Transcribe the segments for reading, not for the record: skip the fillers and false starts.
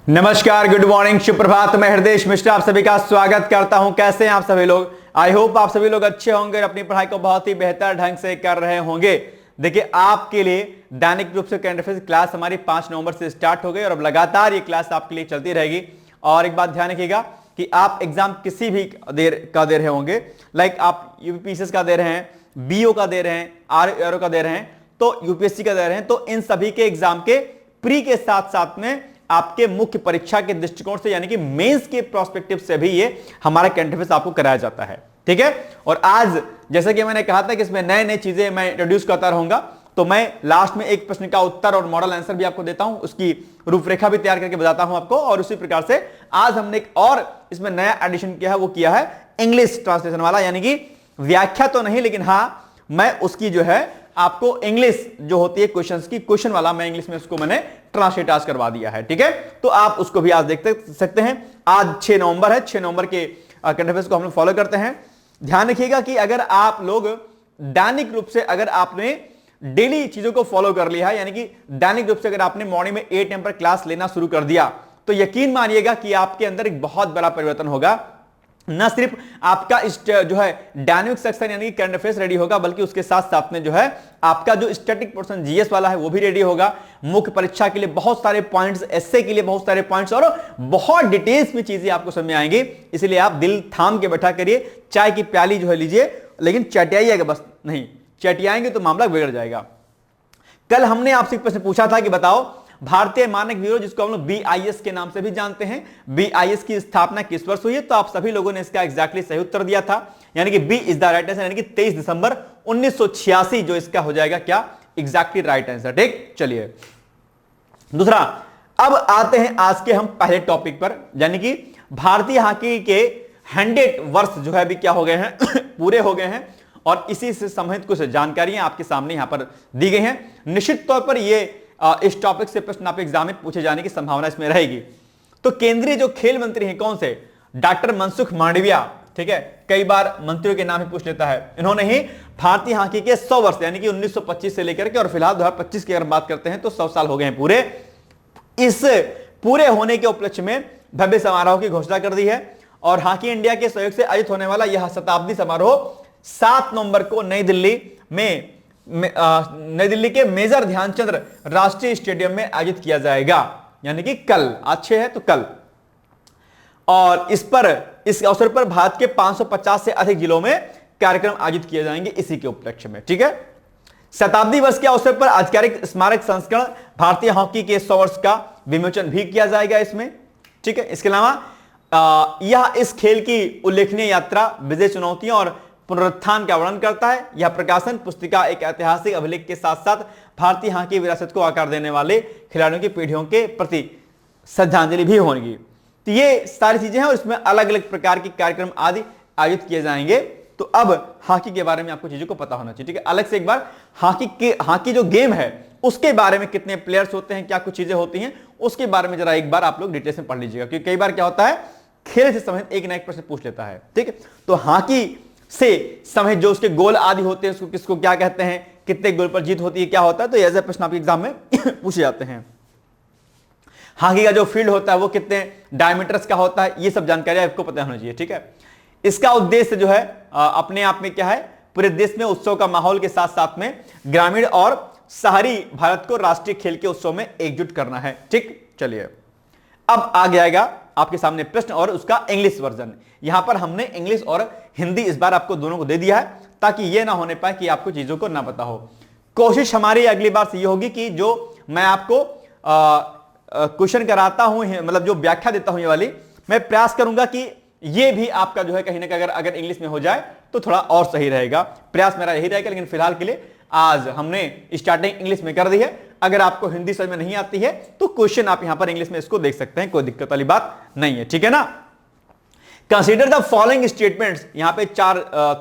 नमस्कार, good morning, सुप्रभात। मैं हृदय मिश्रा आप सभी का स्वागत करता हूं। कैसे हैं आप सभी लोग? आई होप आप सभी लोग अच्छे होंगे और अपनी पढ़ाई को बहुत ही बेहतर ढंग से कर रहे होंगे। देखिए, आपके लिए दैनिक रूप से करंट अफेयर्स क्लास हमारी 5 नवंबर से स्टार्ट हो गई और अब लगातार ये क्लास आपके लिए चलती रहेगी। और एक बात ध्यान रखिएगा कि आप एग्जाम किसी भी दे रहे होंगे, लाइक आप यूपीएससी का दे रहे हैं, बीओ का दे रहे हैं, आरओ का दे रहे हैं, तो यूपीएससी का दे रहे हैं, तो इन सभी के एग्जाम के प्री के साथ साथ में आपके मुख्य परीक्षा के दृष्टिकोण से यानी कि मेंस के प्रोस्पेक्टिव से भी ये हमारा करंट अफेयर्स आपको कराया जाता है। ठीक है, और आज जैसे कि मैंने कहा था कि इसमें नए नए चीजें मैं इंट्रोड्यूस करता रहूंगा, तो मैं लास्ट में एक प्रश्न का उत्तर और मॉडल आंसर भी आपको देता हूं, उसकी रूपरेखा भी तैयार करके बताता हूं आपको। और उसी प्रकार से आज हमने एक और इसमें नया एडिशन किया है, वो किया है इंग्लिश ट्रांसलेशन वाला, यानी कि व्याख्या तो नहीं लेकिन हां मैं उसकी जो है आपको इंग्लिश जो होती है क्वेश्चंस की, क्वेश्चन वाला मैं इंग्लिश में उसको मैंने ट्रांसलेट आज करवा दिया है। ठीक है, तो आप उसको भी आज देख सकते हैं। आज 6 नवंबर है, 6 नवंबर के करंट अफेयर्स को हम लोग फॉलो करते हैं। ध्यान रखिएगा कि अगर आप लोग दैनिक रूप से अगर आपने डेली चीजों को फॉलो कर लिया है, यानी कि दैनिक रूप से अगर आपने मॉर्निंग में 8 AM पर क्लास लेना शुरू कर दिया, तो यकीन मानिएगा कि आपके अंदर एक बहुत बड़ा परिवर्तन होगा। न सिर्फ आपका जो है डायनामिक सेक्शन यानी करंट अफेयर्स रेडी होगा, बल्कि उसके साथ साथ में जो है आपका जो स्टैटिक पोर्शन जीएस वाला है वो भी रेडी होगा। मुख्य परीक्षा के लिए बहुत सारे पॉइंट्स, एसए के लिए बहुत सारे पॉइंट्स और बहुत डिटेल्स में चीजें आपको समझ में आएंगी। इसलिए आप दिल थाम के बैठा करिए, चाय की प्याली जो है लीजिए, लेकिन चटियाइएगा बस नहीं, चटियाएंगे तो मामला बिगड़ जाएगा। कल हमने आपसे एक प्रश्न पूछा था कि बताओ भारतीय मानक ब्यूरो, जिसको हम लोग बीआईएस के नाम से भी जानते हैं, बीआईएस की स्थापना किस वर्ष हुई है? तो आप सभी लोगों ने इसका एग्जैक्टली सही उत्तर दिया था, यानी कि B is the right answer, यानी कि 23 दिसंबर 1986 जो इसका हो जाएगा क्या एग्जैक्टली राइट आंसर। ठीक, चलिए दूसरा, अब आते हैं आज के हम पहले टॉपिक पर, यानी कि भारतीय हॉकी के 100 वर्ष जो है अभी क्या हो गए हैं पूरे हो गए हैं, और इसी से संबंधित कुछ जानकारियां आपके सामने यहां पर दी गई हैं। निश्चित तौर पर ये इस टॉपिक से प्रश्न आप एग्जाम में पूछे जाने की संभावना इसमें रहेगी। तो केंद्रीय जो खेल मंत्री हैं कौन से? डॉक्टर मनसुख मांडविया। ठीक है, कई बार मंत्रियों के नाम ही पूछ लेता है। इन्होंने ही भारतीय हॉकी के 100 वर्ष यानी कि 1925 से लेकर के और फिलहाल 2025 की अगर बात करते हैं तो 100 साल हो गए हैं पूरे। इस पूरे होने के उपलक्ष्य में भव्य समारोह की घोषणा कर दी है और हॉकी इंडिया के सहयोग से आयोजित होने वाला यह शताब्दी समारोह 7 नवंबर को नई दिल्ली के मेजर ध्यानचंद राष्ट्रीय स्टेडियम में आयोजित किया जाएगा, यानी कि कल। आज 6 है तो कल। और इस अवसर पर भारत के 550 से अधिक जिलों में कार्यक्रम आयोजित किए जाएंगे इसी के उपलक्ष्य में। ठीक है, शताब्दी वर्ष के अवसर पर आधिकारिक स्मारक संस्करण भारतीय हॉकी के 100 वर्ष का विमोचन भी किया जाएगा इसमें। ठीक है, इसके अलावा यह इस खेल की उल्लेखनीय यात्रा, विजय, चुनौतियों और पुनरुत्थान का वर्णन करता है। यह प्रकाशन पुस्तिका एक ऐतिहासिक अभिलेख के साथ साथ भारतीय हॉकी विरासत को आकार देने वाले खिलाड़ियों की पीढ़ियों के प्रति श्रद्धांजलि भी होगी। तो ये सारी चीजें हैं और इसमें अलग अलग प्रकार के कार्यक्रम आदि आयोजित किए जाएंगे। तो अब हॉकी के बारे में आपको चीजों को पता होना चाहिए। ठीक है, अलग से एक बार हॉकी जो गेम है उसके बारे में, कितने प्लेयर्स होते हैं, क्या कुछ चीजें होती हैं, उसके बारे में जरा एक बार आप लोग डिटेल्स में पढ़ लीजिएगा, क्योंकि कई बार क्या होता है खेल से संबंधित एक ना एक प्रश्न पूछ लेता है। ठीक है, तो हॉकी से संबंधित जो उसके गोल आदि होते हैं उसको किसको क्या कहते हैं, कितने गोल पर जीत होती है, क्या होता है, तो ऐसे प्रश्न आपके एग्जाम में पूछे जाते हैं। हॉकी का जो फील्ड होता है वो कितने डायमीटर्स का होता है, ये सब जानकारी आपको पता होना चाहिए। ठीक है, इसका उद्देश्य जो है अपने आप में क्या है, पूरे देश में उत्सव का माहौल के साथ साथ में ग्रामीण और शहरी भारत को राष्ट्रीय खेल के उत्सव में एकजुट करना है। ठीक, चलिए अब आ जाएगा आपके सामने प्रश्न और उसका इंग्लिश वर्जन। यहां पर हमने इंग्लिश और हिंदी इस बार आपको दोनों को दे दिया है, ताकि यह ना होने पाए कि आपको चीजों को ना पता हो। कोशिश हमारी अगली बार से यह होगी कि जो मैं आपको क्वेश्चन कराता हूं, मतलब जो व्याख्या देता हूं ये वाली, मैं प्रयास करूंगा कि ये भी आपका जो है कहीं ना कहीं अगर इंग्लिश में हो जाए तो थोड़ा और सही रहेगा। प्रयास मेरा यही रहेगा, लेकिन फिलहाल के लिए आज हमने स्टार्टिंग इंग्लिश में कर दी है। अगर आपको हिंदी समझ में नहीं आती है तो क्वेश्चन आप यहां पर इंग्लिश में इसको देख सकते हैं, कोई दिक्कत वाली बात नहीं है। ठीक है ना। कंसीडर द फॉलोइंग स्टेटमेंट्स, यहां पे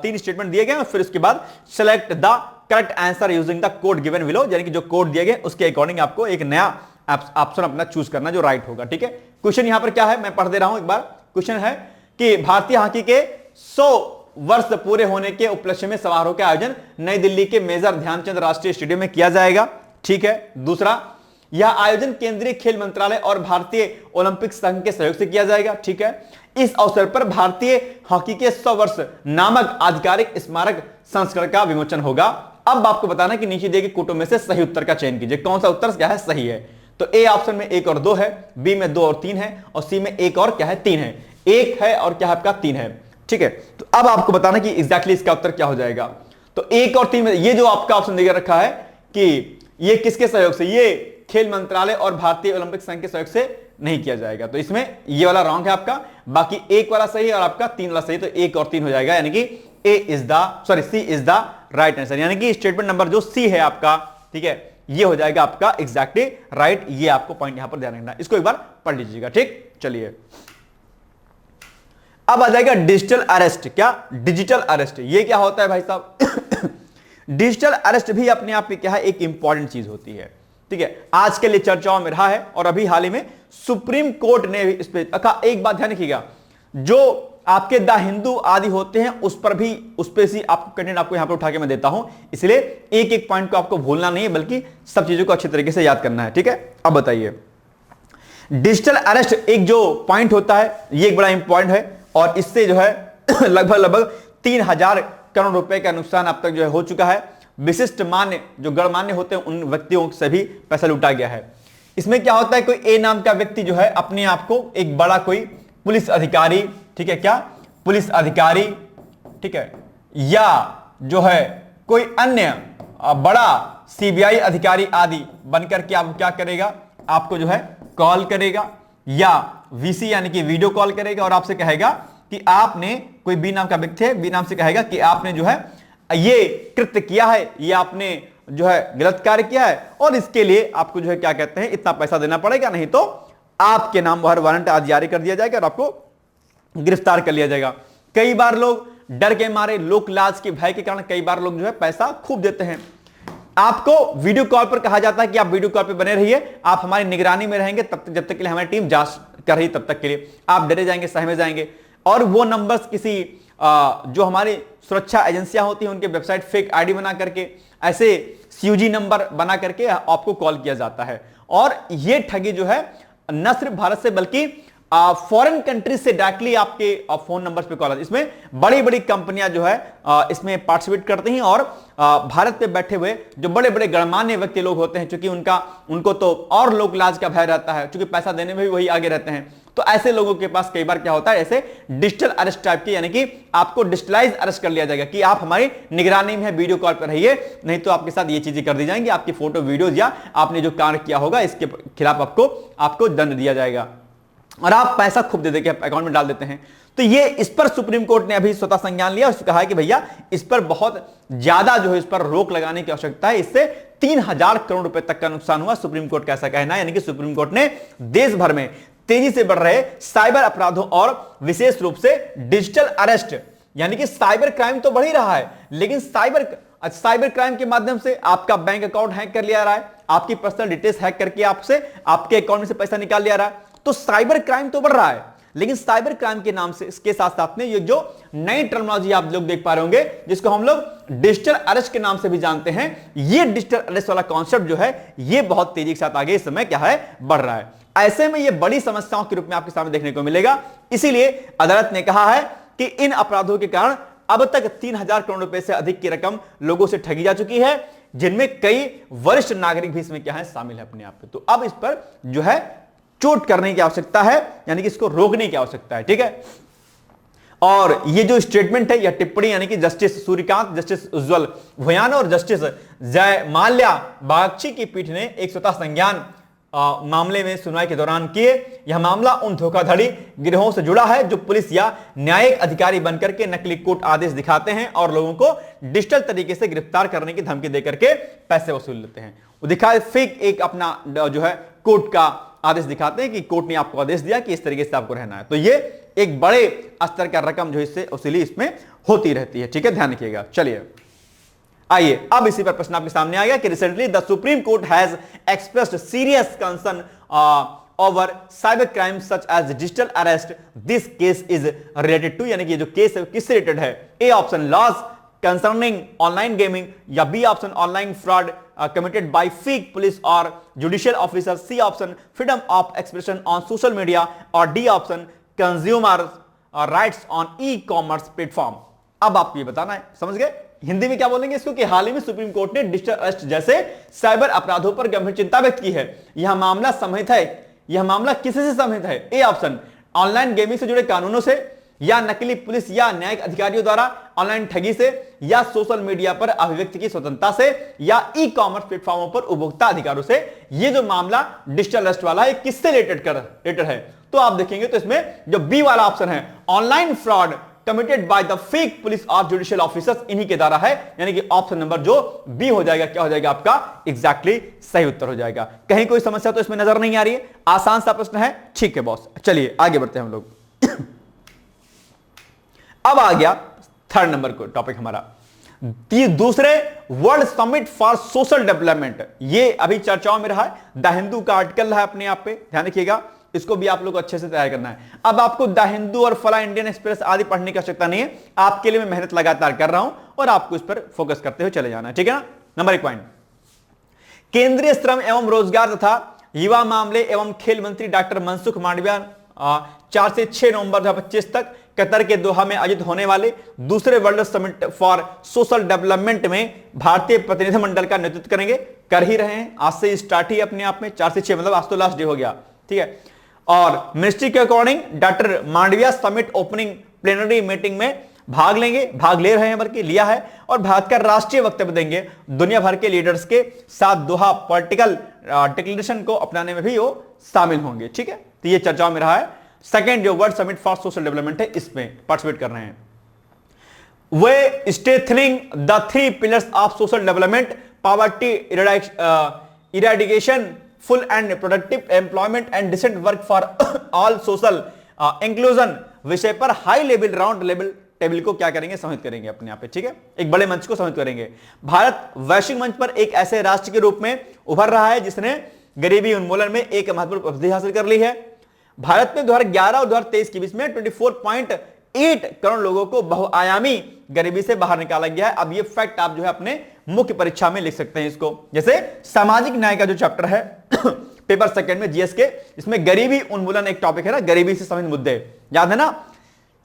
3 स्टेटमेंट दिए गए और फिर उसके बाद select the correct answer using the code given below, यानी कि जो कोड दिए गए उसके अकॉर्डिंग आपको एक नया ऑप्शन अपना चूज करना जो राइट होगा। ठीक है, क्वेश्चन यहां पर क्या है मैं पढ़ दे रहा हूं एक बार। क्वेश्चन है कि भारतीय हॉकी के 100 वर्ष पूरे होने के उपलक्ष्य में समारोह का आयोजन नई दिल्ली के मेजर ध्यानचंद राष्ट्रीय स्टेडियम में किया जाएगा। ठीक है, दूसरा यह आयोजन केंद्रीय खेल मंत्रालय और भारतीय ओलंपिक संघ के सहयोग से किया जाएगा। ठीक है, इस अवसर पर भारतीय हॉकी के 100 वर्ष नामक आधिकारिक स्मारक संस्करण का विमोचन होगा। अब आपको बताना कि नीचे दिए गए कोटों में से सही उत्तर का चयन कीजिए, कौन सा उत्तर क्या है सही है। तो ए ऑप्शन में 1 और 2 है, बी में 2 और 3 है, और सी में 1 और क्या है 3 है। 1 है और क्या है आपका 3 है। ठीक है, तो अब आपको बताना कि एग्जैक्टली इसका उत्तर क्या हो जाएगा। तो 1 और 3 में ये जो आपका ऑप्शन दिया रखा है कि ये किसके सहयोग से, ये खेल मंत्रालय और भारतीय ओलंपिक संघ के सहयोग से नहीं किया जाएगा, तो इसमें ये वाला रॉन्ग है आपका। बाकी 1 वाला सही और आपका 3 वाला सही, तो 1 और 3 हो जाएगा, यानी कि सी इज द राइट आंसर, यानी कि स्टेटमेंट नंबर जो सी है आपका, ठीक है, ये हो जाएगा आपका एग्जैक्टली राइट। ये आपको पॉइंट यहां पर ध्यान रखना, इसको एक बार पढ़ लीजिएगा। ठीक, चलिए अब आ जाएगा डिजिटल अरेस्ट। क्या डिजिटल अरेस्ट, ये क्या होता है भाई साहब? डिजिटल अरेस्ट भी अपने आप में क्या है, एक इंपॉर्टेंट चीज होती है। ठीक है, आज के लिए चर्चाओं में रहा है, और अभी हाल ही में सुप्रीम कोर्ट ने इस पर एक बात ध्यान रखिएगा, जो आपके द हिंदू आदि होते हैं उस पर भी आपको कंटेंट आपको यहां पर उठा के मैं देता हूं, इसलिए एक एक पॉइंट को आपको भूलना नहीं है, बल्कि सब चीजों को अच्छे तरीके से याद करना है। ठीक है, अब बताइए, डिजिटल अरेस्ट एक जो पॉइंट होता है, ये एक बड़ा इंपॉर्टेंट है, और इससे जो है लगभग 3000 करोड़ रुपए का नुकसान अब तक जो है हो चुका है। विशिष्ट मान्य जो गणमान्य होते हैं उन व्यक्तियों से भी पैसा लूटा गया है। इसमें क्या होता है, कोई ए नाम का व्यक्ति जो है अपने आप को एक बड़ा कोई पुलिस अधिकारी, ठीक है, क्या पुलिस अधिकारी, ठीक है, या जो है कोई अन्य बड़ा सीबीआई अधिकारी आदि बनकर के आप क्या करेगा, आपको जो है कॉल करेगा या वीसी यानी कि वीडियो कॉल करेगा, और आपसे कहेगा कि आपने, कोई बी नाम का व्यक्ति है, बी नाम से कहेगा कि आपने जो है ये कृत्य किया है, ये आपने जो है गलत कार्य किया है, और इसके लिए आपको जो है क्या कहते हैं, इतना पैसा देना पड़ेगा, नहीं तो आपके नाम वारंट आदि जारी कर दिया जाएगा और आपको गिरफ्तार कर लिया जाएगा। कई बार लोग डर के मारे, लोक लाज के भय के कारण कई बार लोग जो है पैसा खूब देते हैं। आपको वीडियो कॉल पर कहा जाता है कि आप वीडियो कॉल पर बने रहिए, आप हमारी निगरानी में रहेंगे तब तक, जब तक के लिए हमारी टीम जांच कर रही तब तक के लिए आप डरे जाएंगे, सहमे जाएंगे, और वो नंबर्स किसी जो हमारी सुरक्षा एजेंसियां होती हैं उनके वेबसाइट फेक आईडी बना करके, ऐसे सीयूजी नंबर बना करके आपको कॉल किया जाता है। और ये ठगी जो है न सिर्फ भारत से बल्कि फॉरेन कंट्रीज से डायरेक्टली आपके फोन नंबर्स पे कॉल आती है। इसमें बड़ी बड़ी कंपनियां जो है इसमें पार्टिसिपेट करती हैं, और भारत पे बैठे हुए जो बड़े बड़े गणमान्य व्यक्ति लोग होते हैं, क्योंकि उनको तो और लोक लाज का भय रहता है, क्योंकि पैसा देने में भी वही आगे रहते हैं, तो ऐसे लोगों के पास कई बार क्या होता है, ऐसे डिजिटल अरेस्ट टाइप की, यानी कि आपको डिजिटलाइज अरेस्ट कर लिया जाएगा कि आप हमारी निगरानी में है, वीडियो कॉल पर रहिए, नहीं तो आपके साथ ये चीजें कर दी जाएंगी, आपकी फोटो वीडियोज या आपने जो कार्य किया होगा इसके खिलाफ आपको दंड दिया जाएगा, और आप पैसा खूब दे देके अकाउंट में डाल देते हैं। तो ये इस पर सुप्रीम कोर्ट ने अभी स्वतः संज्ञान लिया, उसने कहा है कि भैया इस पर बहुत ज्यादा जो है इस पर रोक लगाने की आवश्यकता है, इससे 3000 करोड़ रुपए तक का नुकसान हुआ, सुप्रीम कोर्ट का ऐसा कहना है। यानी कि सुप्रीम कोर्ट ने देश भर में तेजी से बढ़ रहे साइबर अपराधों और विशेष रूप से डिजिटल अरेस्ट, यानी कि साइबर क्राइम तो बढ़ ही रहा है, लेकिन साइबर क्राइम के माध्यम से आपका बैंक अकाउंट हैक कर लिया रहा है, आपकी पर्सनल डिटेल्स हैक करके आपसे आपके अकाउंट में से पैसा निकाल लिया रहा है, तो साइबर क्राइम तो बढ़ रहा है, लेकिन साइबर क्राइम के नाम से इसके साथ साथ में ये जो नई टर्मिनोलॉजी आप लोग देख पा रहे होंगे, जिसको हम लोग डिजिटल अरेस्ट के नाम से भी जानते हैं, ये डिजिटल अरेस्ट वाला कॉन्सेप्ट जो है ये बहुत तेजी के साथ आगे इस समय क्या है, बढ़ रहा है। ऐसे में ये बड़ी समस्याओं के रूप में आपके सामने देखने को मिलेगा। इसीलिए अदालत ने कहा है कि इन अपराधों के कारण अब तक 3000 करोड़ रुपए से अधिक की रकम लोगों से ठगी जा चुकी है, जिनमें कई वरिष्ठ नागरिक भी इसमें क्या है, शामिल है अपने आप पे। तो अब इस पर जो है चोट करने की आवश्यकता है, यानी कि इसको रोकने की आवश्यकता है। ठीक है, और ये जो स्टेटमेंट है, यह टिप्पणी यानी कि जस्टिस सूर्यकांत, जस्टिस उज्जवल भुयान और जस्टिस जय माल्या बागची की पीठ ने एक स्वतः संज्ञान मामले में सुनवाई के दौरान किए। यह मामला उन धोखाधड़ी गिरोहों से जुड़ा है जो पुलिस या न्यायिक अधिकारी बनकर के नकली कोर्ट आदेश दिखाते हैं और लोगों को डिजिटल तरीके से गिरफ्तार करने की धमकी देकर के पैसे वसूल लेते हैं। वो दिखाए फेक एक अपना जो है कोर्ट का आदेश दिखाते हैं कि कोर्ट ने आपको आदेश दिया कि इस तरीके से आपको रहना है। तो ये एक बड़े स्तर का रकम जो इससे वसूली इसमें होती रहती है। ठीक है, ध्यान रखिएगा। चलिए आइए अब इसी पर प्रश्न आपके सामने आ गया कि recently the Supreme Court has expressed serious concern over cyber crime such as digital arrest. This case is related to, यानी कि जो केस है किससे रिलेटेड है? A option laws concerning online gaming, या B option online fraud committed by fake police और judicial officer, C option freedom of expression on social media, और D option consumer rights on e commerce platform. अब आपको ये बताना है, समझ गए? हिंदी में क्या बोलेंगे इसको कि हाल ही में सुप्रीम कोर्ट ने डिजिटल अरेस्ट जैसे साइबर अपराधों पर गंभीर चिंता व्यक्त की है। यह मामला संबंधित है, यह मामला किससे संबंधित है? ए ऑप्शन ऑनलाइन गेमिंग से जुड़े कानूनों से, या नकली पुलिस या न्यायिक अधिकारियों द्वारा ऑनलाइन ठगी से, या सोशल मीडिया पर अभिव्यक्ति की स्वतंत्रता से, या ई कॉमर्स प्लेटफॉर्मों पर उपभोक्ता अधिकारों से। ये जो मामला डिजिटल अरेस्ट वाला है किससे रिलेटेड है? तो आप देखेंगे तो इसमें जो बी वाला ऑप्शन है online fraud committed by the fake police और जुडिशियल ऑफिसर्स, इन्हीं के द्वारा है, यानी कि ऑप्शन नंबर जो बी हो जाएगा क्या हो जाएगा आपका? एग्जैक्टली सही उत्तर हो जाएगा। कहीं कोई समस्या तो इसमें नजर नहीं आ रही है? आसान सा प्रश्न है, ठीक है बॉस। चलिए आगे बढ़ते हैं हम लोग। अब आ गया थर्ड नंबर को टॉपिक हमारा, दूसरे world summit for social development. ये अभी चर्चाओं में रहा है, द हिंदू का आर्टिकल है अपने आप पे, ध्यान रखिएगा, इसको भी आप लोग को अच्छे से तैयार करना है। अब आपको द हिंदू और फला इंडियन एक्सप्रेस आदि पढ़ने की आवश्यकता नहीं है, आपके लिए मैं मेहनत लगातार कर रहा हूं और आपको इस पर फोकस करते हुए चले जाना है, ठीक है ना। नंबर 1 पॉइंट, केंद्रीय श्रम एवं रोजगार तथा युवा मामले एवं खेल मंत्री डॉक्टर मनसुख मांडविया 4 से 6 नवंबर 2025 तक कतर के दोहा में आयोजित होने वाले दूसरे world summit for social development में भारतीय प्रतिनिधिमंडल का नेतृत्व करेंगे। कर ही रहे हैं, आज से स्टार्ट ही अपने आप में, 4 से 6 मतलब आज तो लास्ट डे हो गया, ठीक है। और मिनिस्ट्री के according doctor Mandaviya summit opening plenary meeting में भाग लेंगे, भाग ले रहे हैं बल्कि लिया है, और भारत का राष्ट्रीय वक्तव्य देंगे। दुनिया भर के लीडर्स के साथ दोहा पॉलिटिकल डिक्लेरेशन को अपनाने में भी वो शामिल होंगे, ठीक है। तो ये चर्चाओं में रहा है। सेकेंड जो world summit for social development है, इसमें पार्टिसिपेट कर रहे हैं। वे strengthening the 3 pillars of social development, poverty eradication, full and productive employment and decent work for all, social inclusion विषय पर high level round level table को क्या करेंगे? सम्मिलित करेंगे अपने आप पे, ठीक है। एक बड़े मंच को सम्मिलित करेंगे। भारत वैश्विक मंच पर एक ऐसे राष्ट्र के रूप में उभर रहा है जिसने गरीबी उन्मूलन में एक महत्वपूर्ण उपलब्धि हासिल कर ली है। भारत में 2011 और 2023 के बीच में 24.8 करोड़ लोगों को बहुआयामी गरीबी से बाहर निकाला गया है। अब ये फैक्ट आप जो है अपने मुख्य परीक्षा में लिख सकते हैं इसको। जैसे सामाजिक न्याय का जो चैप्टर है पेपर सेकंड में जीएस के, इसमें गरीबी उन्मूलन एक टॉपिक है ना, गरीबी से संबंधित मुद्दे, याद है ना।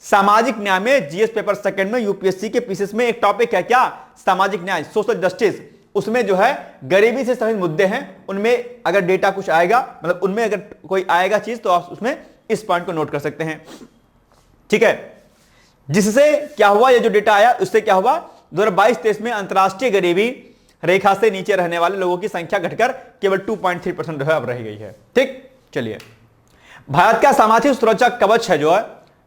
सामाजिक न्याय में जीएस पेपर सेकंड में यूपीएससी के पीसीएस में एक टॉपिक है क्या? सामाजिक न्याय, सोशल जस्टिस। उसमें जो है गरीबी से संबंधित मुद्दे हैं, उनमें अगर डेटा कुछ आएगा, मतलब उनमें अगर कोई आएगा चीज, तो आप उसमें इस पॉइंट को नोट कर सकते हैं, ठीक है। जिससे क्या हुआ, ये जो डेटा आया उससे क्या हुआ, 2022-23 में अंतरराष्ट्रीय गरीबी रेखा से नीचे रहने वाले लोगों की संख्या घटकर केवल 2.3% जो है अब रह गई है, ठीक। चलिए, भारत का सामाजिक सुरक्षा कवच है जो है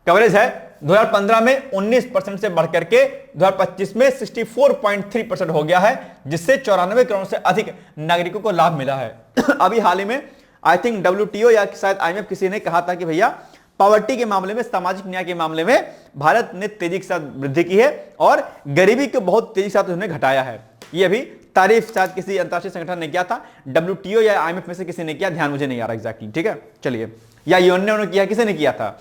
कवरेज है 2015 में 19% से बढ़कर के 2025 में 64.3% हो गया है, जिससे 94 करोड़ से अधिक नागरिकों को लाभ मिला है। अभी हाल ही में आई थिंक WTO या शायद IMF किसी ने कहा था कि भैया पॉवर्टी के मामले में, सामाजिक न्याय के मामले में भारत ने तेजी के साथ वृद्धि की है और गरीबी को बहुत तेजी के साथ उन्होंने घटाया है। ये अभी तारीफ शायद किसी अंतरराष्ट्रीय संगठन ने किया था, WTO या IMF में से किसी ने किया, ध्यान मुझे नहीं आ रहा एग्जैक्टली, ठीक है। चलिए, या यूएन ने किया, किसी ने किया था।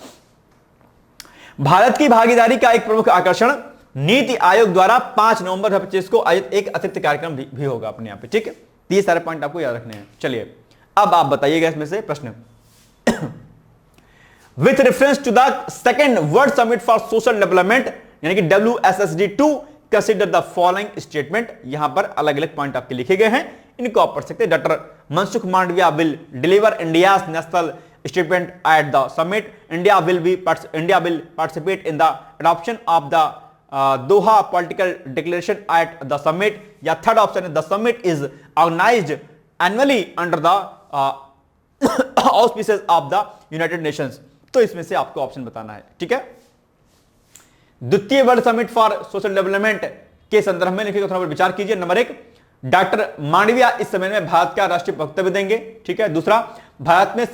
भारत की भागीदारी का एक प्रमुख आकर्षण नीति आयोग द्वारा 5 नवंबर 2025 को आयोजित एक अतिरिक्त कार्यक्रम भी होगा अपने यहाँ पे, ठीक है। ये सारे पॉइंट आपको याद रखने हैं। चलिए, अब आप बताइएगा इसमें से प्रश्न। With reference to the second world summit for social development, यानी कि WSSD2, consider the following statement. यहां पर अलग अलग पॉइंट आपके लिखे गए हैं, इनको आप पढ़ सकते हैं। Doctor Mansukh Mandaviya will deliver India's national statement at the summit. India will participate in the adoption of the Doha political declaration at the summit. या थर्ड ऑप्शन है, the summit is organized annually under the auspices of the United Nations. तो इसमें से आपको option बताना है, ठीक है। द्वितीय world summit for social development के संदर्भ में लिखे थोड़ा विचार कीजिए। नंबर 1, डॉक्टर मांडविया इस सम्मेलन में भारत का राष्ट्रीय वक्तव्य देंगे, ठीक है। दूसरा, भारत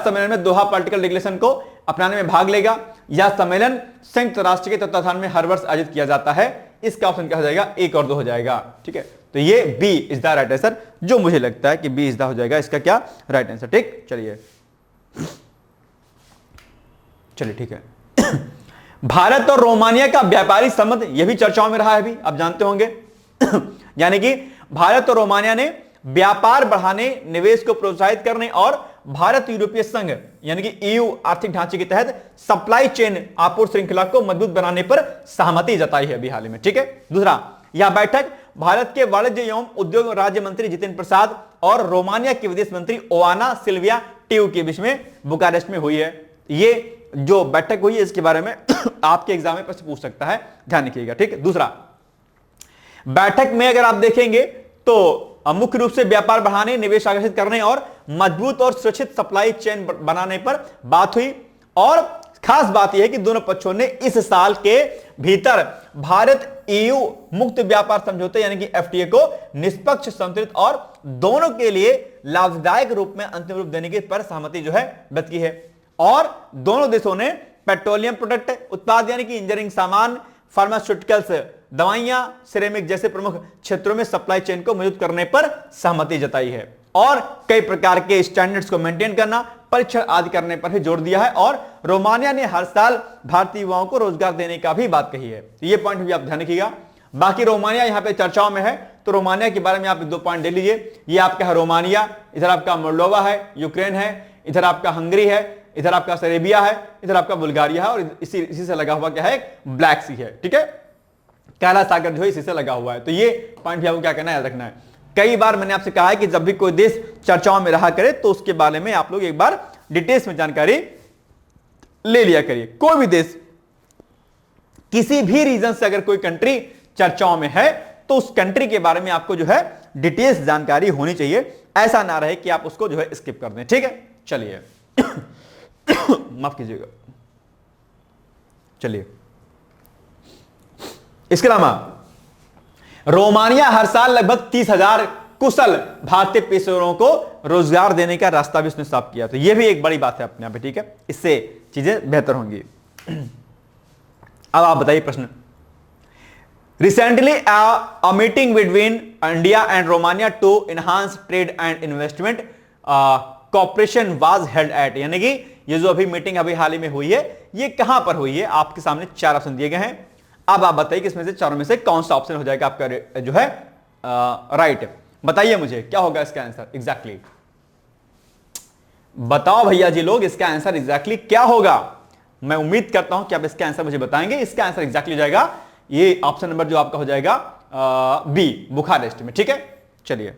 सम्मेलन में दोहा पॉलिटिकल डिक्लेरेशन को अपनाने में भाग लेगा। यह सम्मेलन संयुक्त राष्ट्र के तत्वाधान में हर वर्ष आयोजित किया जाता है। इसका ऑप्शन क्या हो जाएगा? 1 और 2 हो जाएगा, ठीक है। तो ये B is the right answer, जो मुझे लगता है कि बी इज द हो जाएगा इसका क्या राइट आंसर, ठीक। चलिए ठीक है। भारत और रोमानिया का व्यापारिक संबंध यह भी चर्चाओं में रहा है, अभी आप जानते होंगे। यानी कि भारत और रोमानिया ने व्यापार बढ़ाने, निवेश को प्रोत्साहित करने और भारत यूरोपीय संघ यानी कि ईयू आर्थिक ढांचे के तहत सप्लाई चेन आपूर्ति श्रृंखला को मजबूत बनाने पर सहमति जताई है अभी हाल ही में। ठीक है। दूसरा, यह बैठक भारत के वाणिज्य एवं उद्योग राज्य मंत्री जितिन प्रसाद और रोमानिया के विदेश मंत्री ओआना सिल्विया टियू के बीच में बुकारेस्ट में हुई है। ये जो बैठक हुई है इसके बारे में आपके एग्जाम में प्रश्न पूछ सकता है, ध्यान रखिएगा। ठीक है। दूसरा, बैठक में अगर आप देखेंगे तो मुख्य रूप से व्यापार बढ़ाने, निवेश आकर्षित करने और मजबूत और सुरक्षित सप्लाई चेन बनाने पर बात हुई। और खास बात यह है कि दोनों पक्षों ने इस साल के भीतर भारत ईयू मुक्त व्यापार समझौते यानी कि एफटीए को निष्पक्ष, संतुलित और दोनों के लिए लाभदायक रूप में अंतिम रूप देने की पर सहमति जो है व्यक्त की है। और दोनों देशों ने पेट्रोलियम प्रोडक्ट उत्पाद यानी कि इंजीनियरिंग सामान, फार्मास्यूटिकल्स, दवाइयां, सिरेमिक जैसे प्रमुख क्षेत्रों में सप्लाई चेन को मजबूत करने पर सहमति जताई है और कई प्रकार के स्टैंडर्ड्स को मेंटेन करना, परीक्षण आदि करने पर भी जोर दिया है। और रोमानिया ने हर साल भारतीय युवाओं को रोजगार देने का भी बात कही है। ये पॉइंट भी आप ध्यान रखिएगा। बाकी रोमानिया यहां पे चर्चाओं में है, तो रोमानिया के बारे में आप 2 पॉइंट ले लीजिए। ये आपका है रोमानिया, इधर आपका मोल्डोवा है, यूक्रेन है, इधर आपका हंगरी है, इधर आपका सेरेबिया है, इधर आपका बुल्गारिया है और इसी से लगा हुआ क्या है, ब्लैक सी है। ठीक है। काला सागर जो है इसी से लगा हुआ है। तो ये पॉइंट भी आपको क्या करना है, याद रखना है। कई बार मैंने आपसे कहा है कि जब भी कोई देश चर्चाओं में रहा करे तो उसके बारे में आप लोग एक बार डिटेल्स में जानकारी ले लिया करिए। कोई भी देश, किसी भी रीजन से अगर कोई कंट्री चर्चाओं में है तो उस कंट्री के बारे में आपको जो है डिटेल्स जानकारी होनी चाहिए। ऐसा ना रहे कि आप उसको जो है स्किप कर दें। ठीक है। चलिए माफ कीजिएगा। चलिए, इसके अलावा रोमानिया हर साल लगभग 30,000 कुशल भारतीय पेशेवरों को रोजगार देने का रास्ता भी उसने साफ किया। तो यह भी एक बड़ी बात है अपने आप में। ठीक है। इससे चीजें बेहतर होंगी। अब आप बताइए प्रश्न। Recently a meeting between India and Romania to enhance trade and investment cooperation was held at, यानी कि ये जो अभी मीटिंग अभी हाल ही में हुई है ये कहां पर हुई है। आपके सामने 4 ऑप्शन दिए गए हैं। अब आप बताइए कि इसमें से चारों में से कौन सा ऑप्शन हो जाएगा आपका जो है राइट। बताइए मुझे क्या होगा इसका आंसर एग्जैक्टली। बताओ भैया जी लोग, इसका आंसर एग्जैक्टली क्या होगा। मैं उम्मीद करता हूं कि आप इसका आंसर मुझे बताएंगे। इसका आंसर एग्जैक्टली हो जाएगा ये ऑप्शन नंबर जो आपका हो जाएगा बी, बुखारेस्ट में। ठीक है। चलिए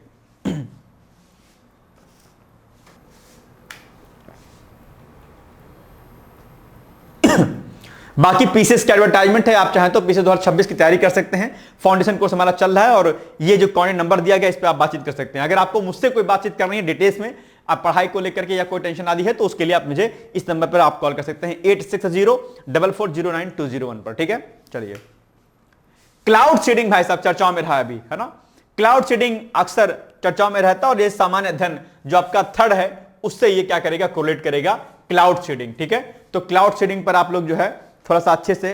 बाकी पीसेस की एडवर्टाइजमेंट है, आप चाहें तो पीसेस 2026 की तैयारी कर सकते हैं। फाउंडेशन कोर्स हमारा चल रहा है और ये जो कॉन्टेक्ट नंबर दिया गया इस पर आप बातचीत कर सकते हैं। अगर आपको मुझसे कोई बातचीत करनी है डिटेल्स में, आप पढ़ाई को लेकर के या कोई टेंशन आदि है तो उसके लिए आप मुझे इस नंबर पर आप कॉल कर सकते हैं 8604409201 पर। ठीक है। चलिए, क्लाउड सीडिंग भाई साहब चर्चाओं में रहा है अभी, है ना। क्लाउड सीडिंग अक्सर चर्चाओं में रहता है और ये सामान्य अध्ययन जो आपका थर्ड है उससे ये क्या करेगा, कोरिलेट करेगा क्लाउड सीडिंग। ठीक है। तो क्लाउड सीडिंग पर आप लोग जो है थोड़ा सा अच्छे से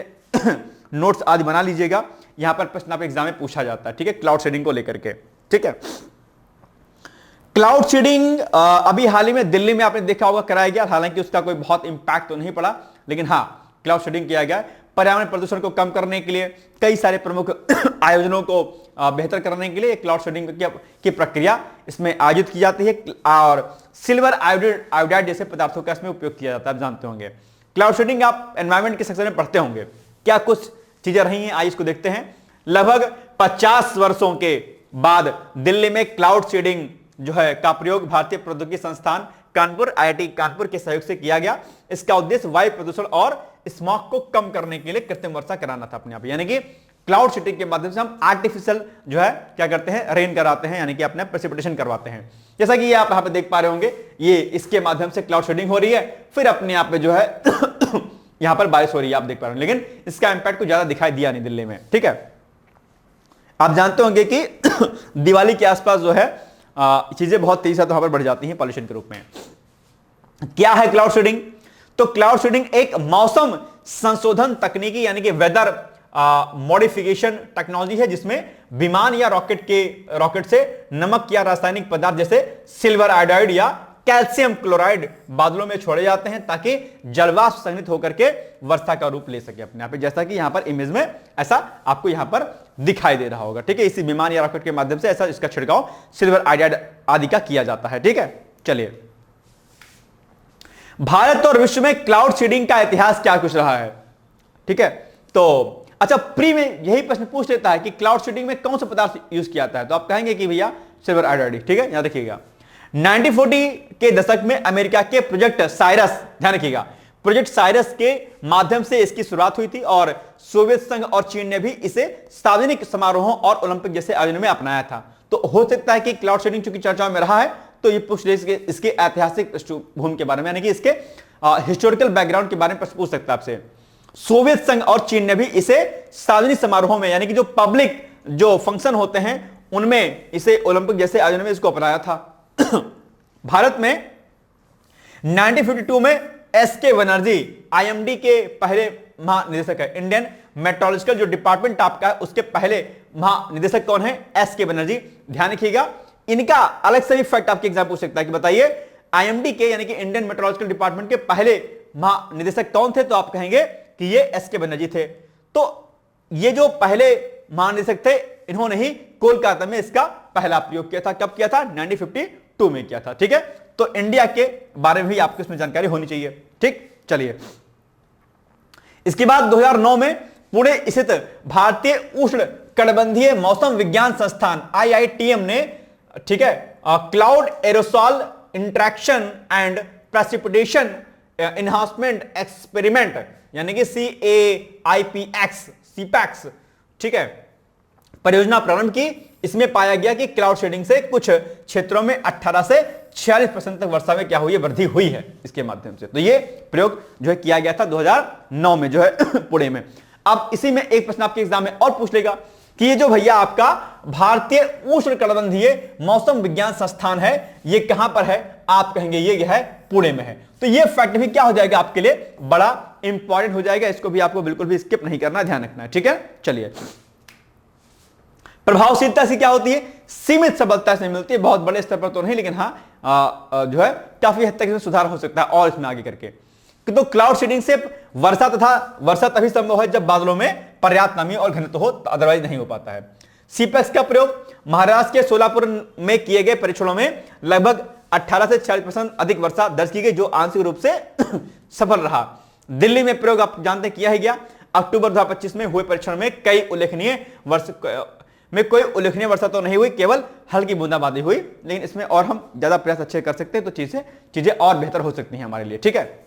नोट्स आदि बना लीजिएगा। यहां पर प्रश्न आप एग्जाम में पूछा जाता है। ठीक है। क्लाउड सीडिंग को लेकर के। ठीक है। क्लाउड सीडिंग अभी हाल ही में दिल्ली में आपने देखा होगा कराया गया, हालांकि उसका कोई बहुत इंपैक्ट तो नहीं पड़ा, लेकिन हाँ क्लाउड सीडिंग किया गया। पर्यावरण प्रदूषण को कम करने के लिए कई सारे प्रमुख आयोजनों को बेहतर करने के लिए क्लाउड सीडिंग की प्रक्रिया इसमें आयोजित की जाती है और सिल्वर आयोडाइड जैसे पदार्थों का इसमें उपयोग किया जाता है। आप जानते होंगे क्लाउड सीडिंग आप एनवायरमेंट के सेक्शन में पढ़ते होंगे। क्या कुछ चीजें रही हैं, आइए इसको देखते हैं। लगभग 50 वर्षों के बाद दिल्ली में क्लाउड सीडिंग जो है का प्रयोग भारतीय प्रौद्योगिकी संस्थान कानपुर IIT कानपुर के सहयोग से किया गया। इसका उद्देश्य वायु प्रदूषण और स्मॉग को कम करने के लिए कृत्रिम वर्षा कराना था अपने आप, यानी कि क्लाउड सीडिंग के माध्यम से हम आर्टिफिशियल जो है क्या करते हैं, रेन कराते हैं, यानी कि अपने प्रेसिपिटेशन करवाते हैं। जैसा कि ये आप यहां पे देख पा रहे होंगे, ये इसके माध्यम से क्लाउड सीडिंग हो रही है, फिर अपने आप में जो है यहां पर बारिश हो रही है, आप देख पा रहे हैं। लेकिन इसका इंपैक्ट को ज्यादा दिखाई दिया नहीं दिल्ली में। ठीक है। आप जानते होंगे कि दिवाली के आसपास जो है चीजें बहुत तेजी से वहां पर बढ़ जाती हैं पॉल्यूशन के रूप में। क्या है क्लाउड सीडिंग? तो क्लाउड सीडिंग एक मौसम संशोधन तकनीकी यानी कि वेदर मॉडिफिकेशन टेक्नोलॉजी है, जिसमें विमान या रॉकेट से नमक या रासायनिक पदार्थ जैसे सिल्वर आयोडाइड या कैल्शियम क्लोराइड बादलों में छोड़े जाते हैं ताकि जलवाष्प संघनित होकर के वर्षा का रूप ले सके अपने आप पे, जैसा कि यहां पर इमेज में ऐसा आपको यहां पर दिखाई दे रहा होगा। ठीक है, इसी विमान या रॉकेट के माध्यम से ऐसा इसका छिड़काव सिल्वर आयोडाइड आदि का किया जाता है। ठीक है, चलिए, भारत और विश्व में क्लाउड सीडिंग का इतिहास क्या कुछ रहा है। ठीक है, तो अच्छा, प्री में यही प्रश्न पूछ लेता है कि क्लाउड सीडिंग में कौन सा पदार्थ यूज किया जाता है, तो आप कहेंगे कि भैया सिल्वर आयोडाइड। ठीक है, यहां देखिएगा 1940 के दशक में अमेरिका के प्रोजेक्ट साइरस, ध्यान रखिएगा, प्रोजेक्ट साइरस के माध्यम से इसकी शुरुआत हुई थी और सोवियत संघ और चीन ने भी इसे सार्वजनिक समारोहों और ओलंपिक जैसे आयोजनों में अपनाया था। तो हो सकता है कि क्लाउड सीडिंग चूंकि चर्चाओं में रहा है तो ये पूछ ले इसके ऐतिहासिक पृष्ठभूमि के बारे में, यानी कि इसके हिस्टोरिकल बैकग्राउंड के बारे में पूछ सकता है आपसे। सोवियत संघ और चीन ने भी इसे सार्वजनिक समारोहों में, यानी कि जो पब्लिक जो फंक्शन होते हैं उनमें इसे ओलंपिक जैसे आयोजन में इसको अपनाया था। भारत में 1952 में एसके बनर्जी आईएमडी के पहले महानिदेशक है। इंडियन मेट्रोलॉजिकल जो डिपार्टमेंट आपका है उसके पहले महानिदेशक कौन है? एसके बनर्जी। ध्यान रखिएगा, इनका अलग से भी फैक्ट आपके एग्जाम पूछ सकता है कि बताइए आईएमडी के यानी कि इंडियन मेट्रोलॉजिकल डिपार्टमेंट के पहले महानिदेशक कौन थे, तो आप कहेंगे कि ये एसके बनर्जी थे। तो ये जो पहले महानिदेशक थे इन्होंने ही कोलकाता में इसका पहला प्रयोग किया था। कब किया था? 1952 में किया था। ठीक है, तो इंडिया के बारे में भी आपको इसमें जानकारी होनी चाहिए। ठीक, चलिए, इसके बाद 2009 में पुणे स्थित भारतीय उष्ण कटिबंधीय मौसम विज्ञान संस्थान IITM ने, ठीक है, cloud aerosol interaction and precipitation enhancement experiment यानी कि CAIPX, ठीक है, परियोजना प्रारंभ की। इसमें पाया गया कि क्लाउड शेडिंग से कुछ क्षेत्रों में 18 से 46% तक वर्षा में क्या हुई है? वृद्धि हुई है इसके माध्यम से। तो ये प्रयोग जो है किया गया था 2009 में जो है पुणे में। अब इसी में एक प्रश्न आपके एग्जाम में और पूछ लेगा कि ये जो भैया आपका भारतीय उष्ण कटिबंधीय मौसम विज्ञान संस्थान है ये कहां पर है? आप कहेंगे ये है पुणे में है। तो ये फैक्ट भी क्या हो जाएगा आपके लिए? बड़ा इंपॉर्टेंट हो जाएगा, इसको भी आपको बिल्कुल भी स्किप नहीं करना, ध्यान रखना है। ठीक है, चलिए, प्रभावशीलता से क्या होती है? सीमित सबलता से मिलती है, बहुत बड़े स्तर पर तो नहीं, लेकिन हाँ जो है काफी हद तक इसमें सुधार हो सकता है और इसमें आगे करके। तो क्लाउड सीडिंग से वर्षा तभी संभव है जब बादलों में पर्याप्त नमी और घनत्व हो, अदरवाइज नहीं हो पाता है। सीपेक्स का प्रयोग महाराष्ट्र के सोलापुर में किए गए परीक्षणों में लगभग 18 से 46% अधिक वर्षा दर्ज की गई, जो आंशिक रूप से सफल रहा। दिल्ली में प्रयोग आप जानते हैं किया ही गया। अक्टूबर 2025 में हुए परीक्षण में कोई उल्लेखनीय वर्षा तो नहीं हुई, केवल हल्की बूंदाबांदी हुई, लेकिन इसमें और हम ज्यादा प्रयास अच्छे कर सकते हैं तो चीजें और बेहतर हो सकती हैं हमारे लिए। ठीक है,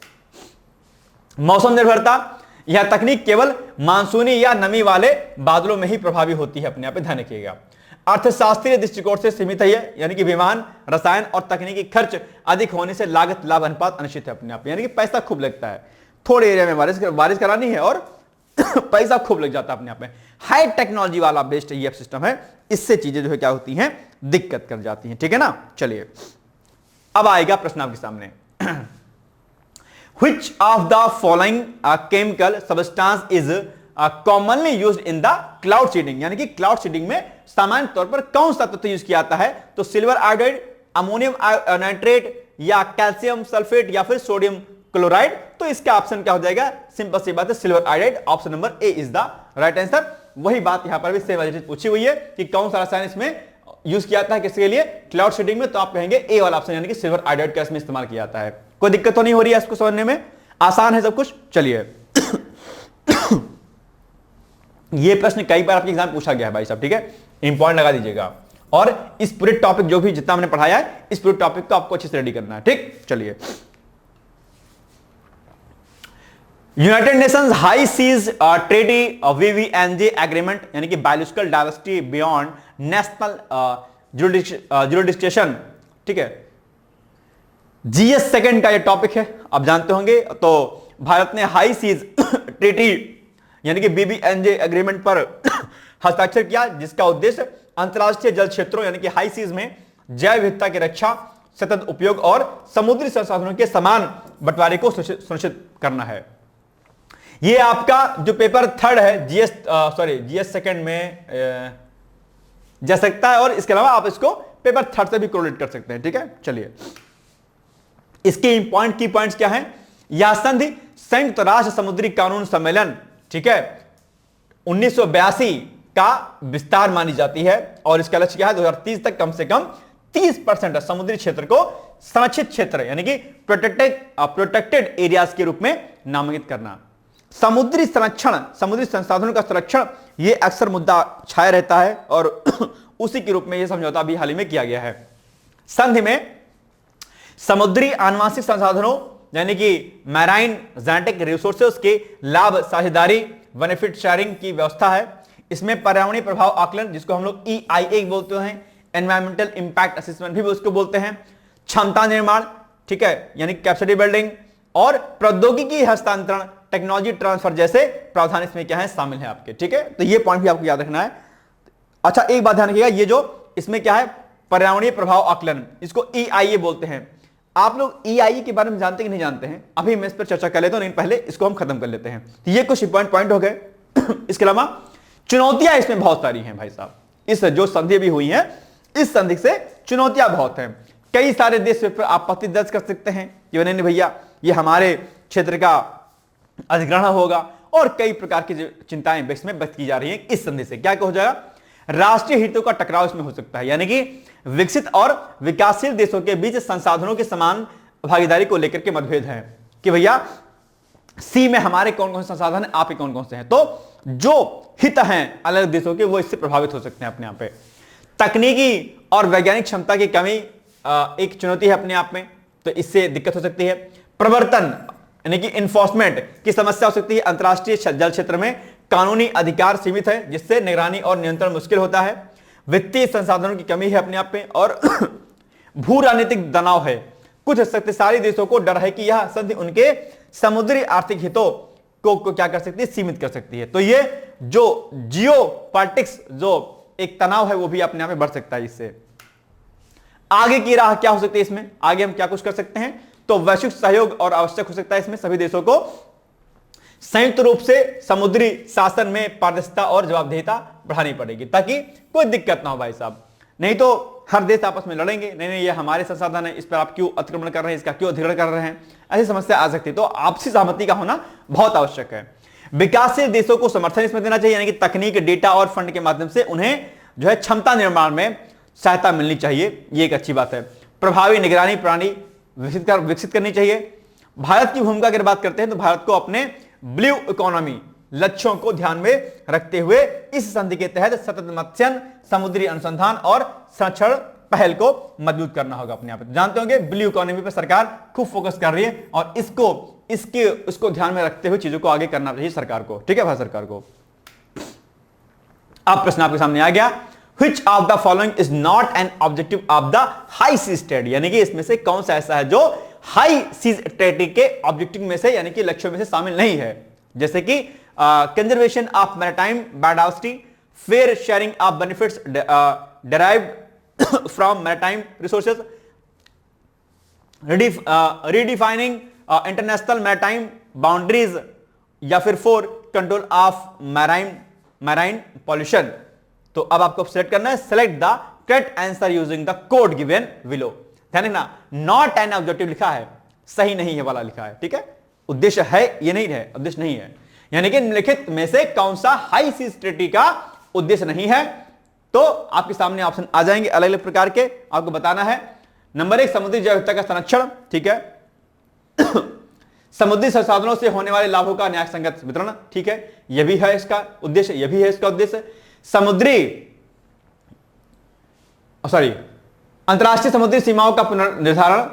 मौसम निर्भरता, यह तकनीक केवल मानसूनी या नमी वाले बादलों में ही प्रभावी होती है, अपने आप ध्यान रखिएगा। अर्थशास्त्रीय दृष्टिकोण से सीमित है, यानी कि विमान, रसायन और तकनीकी खर्च अधिक होने से लागत लाभ अनुपात अनिश्चित है अपने आप, यानी कि पैसा खूब लगता है। थोड़े एरिया में बारिश करानी है और पैसा खूब लग जाता है अपने आप में। हाई टेक्नोलॉजी वाला बेस्ड ये सिस्टम है, इससे चीजें जो है क्या होती हैं? दिक्कत कर जाती हैं। ठीक है ना, चलिए, अब आएगा प्रश्न आपके सामने। Which of the following chemical substance is commonly used in the cloud seeding? यानी कि क्लाउड सीडिंग में सामान्य तौर पर कौन सा तत्व यूज किया जाता है? तो सिल्वर आयोडाइड, अमोनियम नाइट्रेट या कैल्शियम सल्फेट या फिर सोडियम क्लोराइड। तो इसका ऑप्शन क्या हो जाएगा? सिंपल सी बात है, silver iodide. Option number A is the right answer. वही बात यहां पर भी सेम वाली चीज पूछी हुई है कि कौन सा रसायन इसमें यूज किया जाता है, किसके लिए? क्लाउड सीडिंग में। तो आप कहेंगे ए वाला ऑप्शन, यानी कि सिल्वर आयोडाइड का इसमें इस्तेमाल किया जाता है। कोई दिक्कत तो नहीं हो रही है इसको समझने में? आसान है सब कुछ। चलिए, ये प्रश्न कई बार आपके एग्जाम पूछा गया है भाई साहब, ठीक है, इंपॉर्टेंट लगा दीजिएगा। और इस पूरे टॉपिक जो भी जितना हमने पढ़ाया है, इस पूरे टॉपिक को आपको अच्छे से रेडी करना है। ठीक, चलिए, United Nations high seas treaty VVNJ agreement यानी कि biological diversity beyond national jurisdiction, ठीक है, GS सेकंड का ये टॉपिक है, आप जानते होंगे। तो भारत ने हाई सीज ट्रीटी यानी कि BVNJ एग्रीमेंट पर हस्ताक्षर किया, जिसका उद्देश्य अंतरराष्ट्रीय जल क्षेत्रों यानी कि हाई सीज में जैव विविधता की रक्षा, सतत उपयोग और समुद्री संसाधनों के समान बंटवारे को सुनिश्चित करना है। ये आपका जो पेपर थर्ड है GS सेकंड में जा सकता है, और इसके अलावा आप इसको पेपर थर्ड से भी कोरिलेट कर सकते हैं। ठीक है, चलिए, इसके इंपॉर्टेंट की पॉइंट्स क्या हैं? यह संधि संयुक्त राष्ट्र समुद्री कानून सम्मेलन, ठीक है, 1982 का विस्तार मानी जाती है और इसका लक्ष्य क्या है? 2030 तक कम से कम 30% समुद्री क्षेत्र को संरक्षित क्षेत्र यानी कि प्रोटेक्टेड एरियाज के रूप में नामांकित करना। समुद्री संरक्षण, समुद्री संसाधनों का संरक्षण, यह अक्सर मुद्दा छाया रहता है और उसी के रूप में यह समझौता भी हाल ही में किया गया है। संधि में समुद्री आनुवांशिक संसाधनों यानी कि मैराइन जेनेटिक रिसोर्सेज के लाभ साझेदारी, बेनिफिट शेयरिंग की व्यवस्था है। इसमें पर्यावरणीय प्रभाव आकलन, जिसको हम लोग EIA बोलते हैं, एनवायरमेंटल इंपैक्ट असेसमेंट भी उसको बोलते हैं, क्षमता निर्माण, ठीक है, यानी कैपेसिटी बिल्डिंग, और प्रौद्योगिकी हस्तांतरण, टेक्नोलॉजी ट्रांसफर जैसे प्रावधान इसमें क्या है? शामिल है आपके, ठीक है। तो ये पॉइंट भी आपको याद रखना है। अच्छा, एक बात ध्यान रखिएगा, ये जो इसमें क्या है? पर्यावरणीय प्रभाव आकलन, इसको EIA बोलते हैं। आप लोग EIA के बारे में जानते कि नहीं जानते हैं? अभी मैं इस पर चर्चा कर लेता हूं, लेकिन पहले इसको हम खत्म कर लेते हैं। तो ये कुछ इंपॉर्टेंट पॉइंट हो गए। इसके अलावा चुनौतियां इसमें बहुत सारी हैं भाई साहब। इस जो संधि भी हुई है, इस संधि से चुनौतियां बहुत हैं। कई सारे देश पर आपत्ति दर्ज कर सकते हैं कि नहीं भैया ये हमारे क्षेत्र का अधिग्रहण होगा, और कई प्रकार की चिंताएं इसमें व्यक्त की जा रही हैं। इस संधि से क्या हो जाएगा? राष्ट्रीय हितों का टकराव इसमें हो सकता है, यानी कि विकसित और विकासशील देशों के बीच संसाधनों के समान भागीदारी को लेकर के मतभेद है कि भैया सी में हमारे कौन कौन से संसाधन हैं, आपके कौन कौन से हैं। तो जो हित हैं अलग देशों के, वो इससे प्रभावित हो सकते हैं अपने आप पे। तकनीकी और वैज्ञानिक क्षमता की कमी एक चुनौती है अपने आप में, तो इससे दिक्कत हो सकती है। प्रवर्तन यानी कि इन्फोर्समेंट की समस्या हो सकती है। अंतरराष्ट्रीय जल क्षेत्र में कानूनी अधिकार सीमित है, जिससे निगरानी और नियंत्रण मुश्किल होता है। वित्तीय संसाधनों की कमी है अपने आप में, और भू राजनीतिक तनाव है। कुछ शक्तिशाली देशों को डर है कि यह संधि उनके समुद्री आर्थिक हितों को क्या कर सकती है? सीमित कर सकती है। तो ये जो जियो पॉलिटिक्स जो एक तनाव है, वो भी अपने आप में बढ़ सकता है। इससे आगे की राह क्या हो सकती है? इसमें आगे हम क्या कुछ कर सकते हैं? तो वैश्विक सहयोग और आवश्यक हो सकता है। इसमें सभी देशों को संयुक्त रूप से समुद्री शासन में पारदर्शिता और जवाबदेहिता बढ़ानी पड़ेगी, ताकि कोई दिक्कत ना हो भाई साहब। नहीं तो हर देश आपस में लड़ेंगे, नहीं नहीं ये हमारे संसाधन है, इस पर आप क्यों अतिक्रमण कर रहे हैं, इसका क्यों अधिग्रहण कर रहे हैं, ऐसी समस्या आ सकती है। तो आपसी सहमति का होना बहुत आवश्यक है। विकासशील देशों को समर्थन इसमें देना चाहिए, यानी कि तकनीक, डेटा और फंड के माध्यम से उन्हें जो है क्षमता निर्माण में सहायता मिलनी चाहिए। ये एक अच्छी बात है। प्रभावी निगरानी प्रणाली विकसित करनी चाहिए। भारत की भूमिका की बात करते हैं तो भारत को अपने ब्लू इकोनॉमी लक्ष्यों को ध्यान में रखते हुए इस संधि के तहत सतत मत्स्य, समुद्री अनुसंधान और संरक्षण पहल को मजबूत करना होगा। अपने आप जानते होंगे ब्लू इकोनॉमी पर सरकार खूब फोकस कर रही है, और इसको ध्यान में रखते हुए चीजों को आगे करना चाहिए सरकार को, ठीक है भारत सरकार को। अब प्रश्न आपके सामने आ गया, Which of the following is not an objective of the high seas trade? यानी कि इसमें से कौन सा ऐसा है जो हाई सीज ट्रेड के ऑब्जेक्टिव में से यानी कि लक्ष्यों में से शामिल नहीं है? जैसे कि conservation of maritime biodiversity, fair sharing of benefits derived from maritime resources, redefining international maritime boundaries, या फिर 4 कंट्रोल ऑफ मैराइन पॉल्यूशन। तो अब आपको सेलेक्ट करना है, select the correct answer using the code given below. ध्यान रखना, नॉट एन ऑब्जेक्टिव लिखा है, सही नहीं है वाला लिखा है, ठीक है। उद्देश्य है ये नहीं है, उद्देश्य नहीं है, यानी कि निम्नलिखित में से कौन सा हाई सीज ट्रेटी का उद्देश्य नहीं है। तो आपके सामने ऑप्शन आ जाएंगे अलग अलग प्रकार के, आपको बताना है। नंबर 1 समुद्री जैव विविधता का संरक्षण, ठीक है। समुद्री संसाधनों से होने वाले लाभों का न्याय संगत वितरण, ठीक है, यह भी है इसका उद्देश्य, यह भी है इसका उद्देश्य। अंतरराष्ट्रीय समुद्री सीमाओं का पुनर्निर्धारण,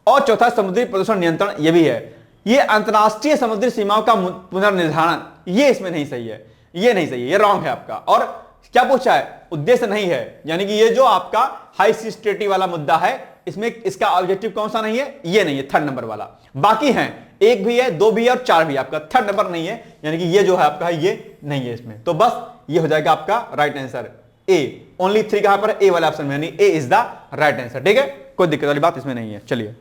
और चौथा समुद्री प्रदूषण नियंत्रण, यह भी है। ये अंतरराष्ट्रीय समुद्री सीमाओं का पुनर्निर्धारण, ये इसमें नहीं सही है, ये नहीं सही है, ये रॉन्ग है आपका। और क्या पूछा है? उद्देश्य नहीं है, यानी कि ये जो आपका हाई सीज ट्रेटी वाला मुद्दा है, इसमें इसका ऑब्जेक्टिव कौन सा नहीं है? ये नहीं है, 3rd नंबर वाला। बाकी हैं, 1 भी है, 2 भी है और 4 भी है, आपका 3rd नंबर नहीं है, यानी कि ये जो है आपका है, ये नहीं है इसमें। तो बस ये हो जाएगा आपका राइट आंसर ए। ओनली 3 कहां पर है? ए वाला ऑप्शन में, यानी ए इज द राइट आंसर, ठीक है। कोई दिक्कत वाली बात इसमें नहीं है। चलिए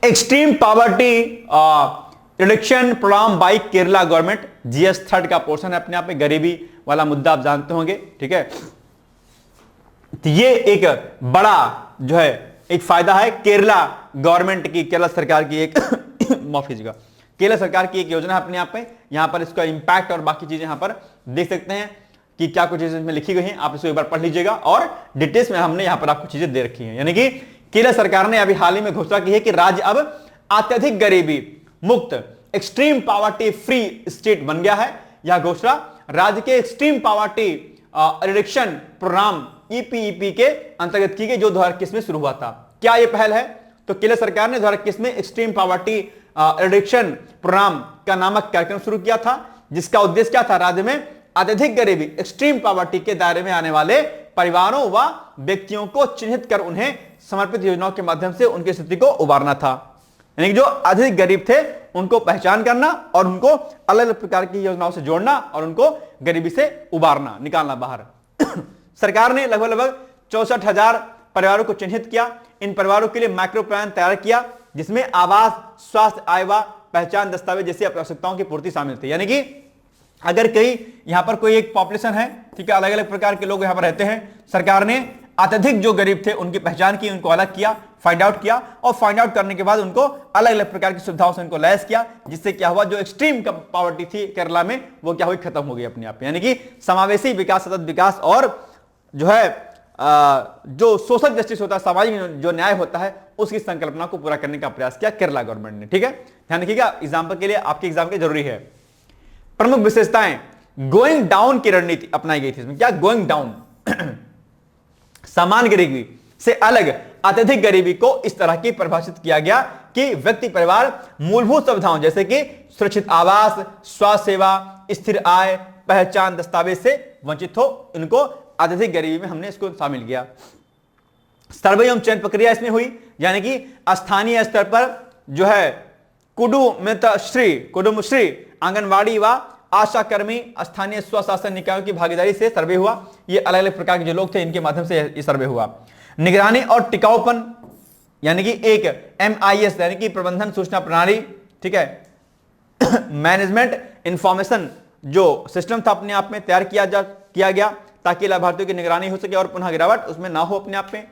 extreme poverty reduction programme by Kerala government, GS 3rd का पोर्शन है अपने आप में, गरीबी वाला मुद्दा आप जानते होंगे, ठीक है। तो ये एक बड़ा जो है एक फायदा है केरला गवर्नमेंट की, केरला सरकार की एक माफ कीजिएगा, केरला सरकार की एक योजना है अपने आप में। यहां पर इसका इंपैक्ट और बाकी चीजें यहां पर देख सकते हैं कि क्या कुछ चीजें इसमें लिखी गई हैं, आप इसको एक बार पढ़ लीजिएगा और डिटेल्स में हमने यहां पर आपको चीजें दे रखी हैं। यानी कि केरला सरकार ने अभी हाल ही में घोषणा की है कि राज्य अब अत्यधिक गरीबी मुक्त एक्सट्रीम पॉवर्टी फ्री स्टेट बन गया है। यह घोषणा राज्य के एक्सट्रीम पॉवर्टी रिडक्शन प्रोग्राम ईपीईपी के अंतर्गत की गई, जो 2021 में शुरू हुआ था। क्या यह पहल है? तो केरल सरकार ने 2021 में एक्सट्रीम पॉवर्टी रिडक्शन प्रोग्राम का नामक कार्यक्रम शुरू किया था, जिसका उद्देश्य क्या था? राज्य में अत्यधिक गरीबी एक्सट्रीम पॉवर्टी के दायरे में आने वाले परिवारों व व्यक्तियों को चिन्हित कर उन्हें समर्पित योजनाओं के माध्यम से उनकी स्थिति को उबारना था। यानी कि जो अधिक गरीब थे उनको पहचान करना और उनको अलग अलग प्रकार की योजनाओं से जोड़ना और उनको गरीबी से उबारना, निकालना बाहर। सरकार ने लगभग 64,000 परिवारों को चिन्हित किया। इन परिवारों के लिए माइक्रो प्लान तैयार किया, जिसमें आवास, स्वास्थ्य, आय व पहचान दस्तावेज जैसी आवश्यकताओं की पूर्ति शामिल थी। यानी कि अगर कहीं यहां पर कोई एक पॉपुलेशन है, ठीक है, अलग अलग प्रकार के लोग यहां पर रहते हैं, सरकार ने अत्यधिक जो गरीब थे उनकी पहचान की, उनको अलग किया, फाइंड आउट किया और फाइंड आउट करने के बाद उनको अलग अलग प्रकार की सुविधाओं से उनको लैस किया, जिससे क्या हुआ, जो एक्सट्रीम पॉवर्टी थी केरला में वो क्या हुई, खत्म हो गई अपने आप। यानी कि समावेशी विकास, सतत विकास और जो है जो सोशल जस्टिस होता है, सामाजिक जो न्याय होता है, उसकी संकल्पना को पूरा करने का प्रयास किया केरला गवर्नमेंट ने। ठीक है, ध्यान रखिएगा, एग्जाम्पल के लिए आपके एग्जाम के जरूरी है। प्रमुख विशेषताएं, गोइंग डाउन की रणनीति अपनाई गई थी इसमें। क्या? गोइंग डाउन, सामान्य गरीबी से अलग अत्यधिक गरीबी को इस तरह की परिभाषित किया गया कि व्यक्ति, परिवार मूलभूत सुविधाओं जैसे कि सुरक्षित आवास, स्वास्थ्य सेवा, स्थिर आय, पहचान दस्तावेज से वंचित हो, इनको अत्यधिक गरीबी में हमने इसको शामिल किया। सर्वे एवं चयन प्रक्रिया इसमें हुई, यानी कि स्थानीय स्तर पर जो है कुटुंबश्री, आंगनवाड़ी व आशा कर्मी, स्थानीय स्वशासन निकायों की भागीदारी से सर्वे हुआ। ये अलग अलग प्रकार के जो लोग थे इनके माध्यम से ये सर्वे हुआ। निगरानी और टिकाऊपन, यानी कि एक MIS यानी कि प्रबंधन सूचना प्रणाली, ठीक है, मैनेजमेंट इंफॉर्मेशन जो सिस्टम था अपने आप में तैयार किया गया ताकि लाभार्थियों की निगरानी हो सके और पुनः गिरावट उसमें ना हो अपने आप में।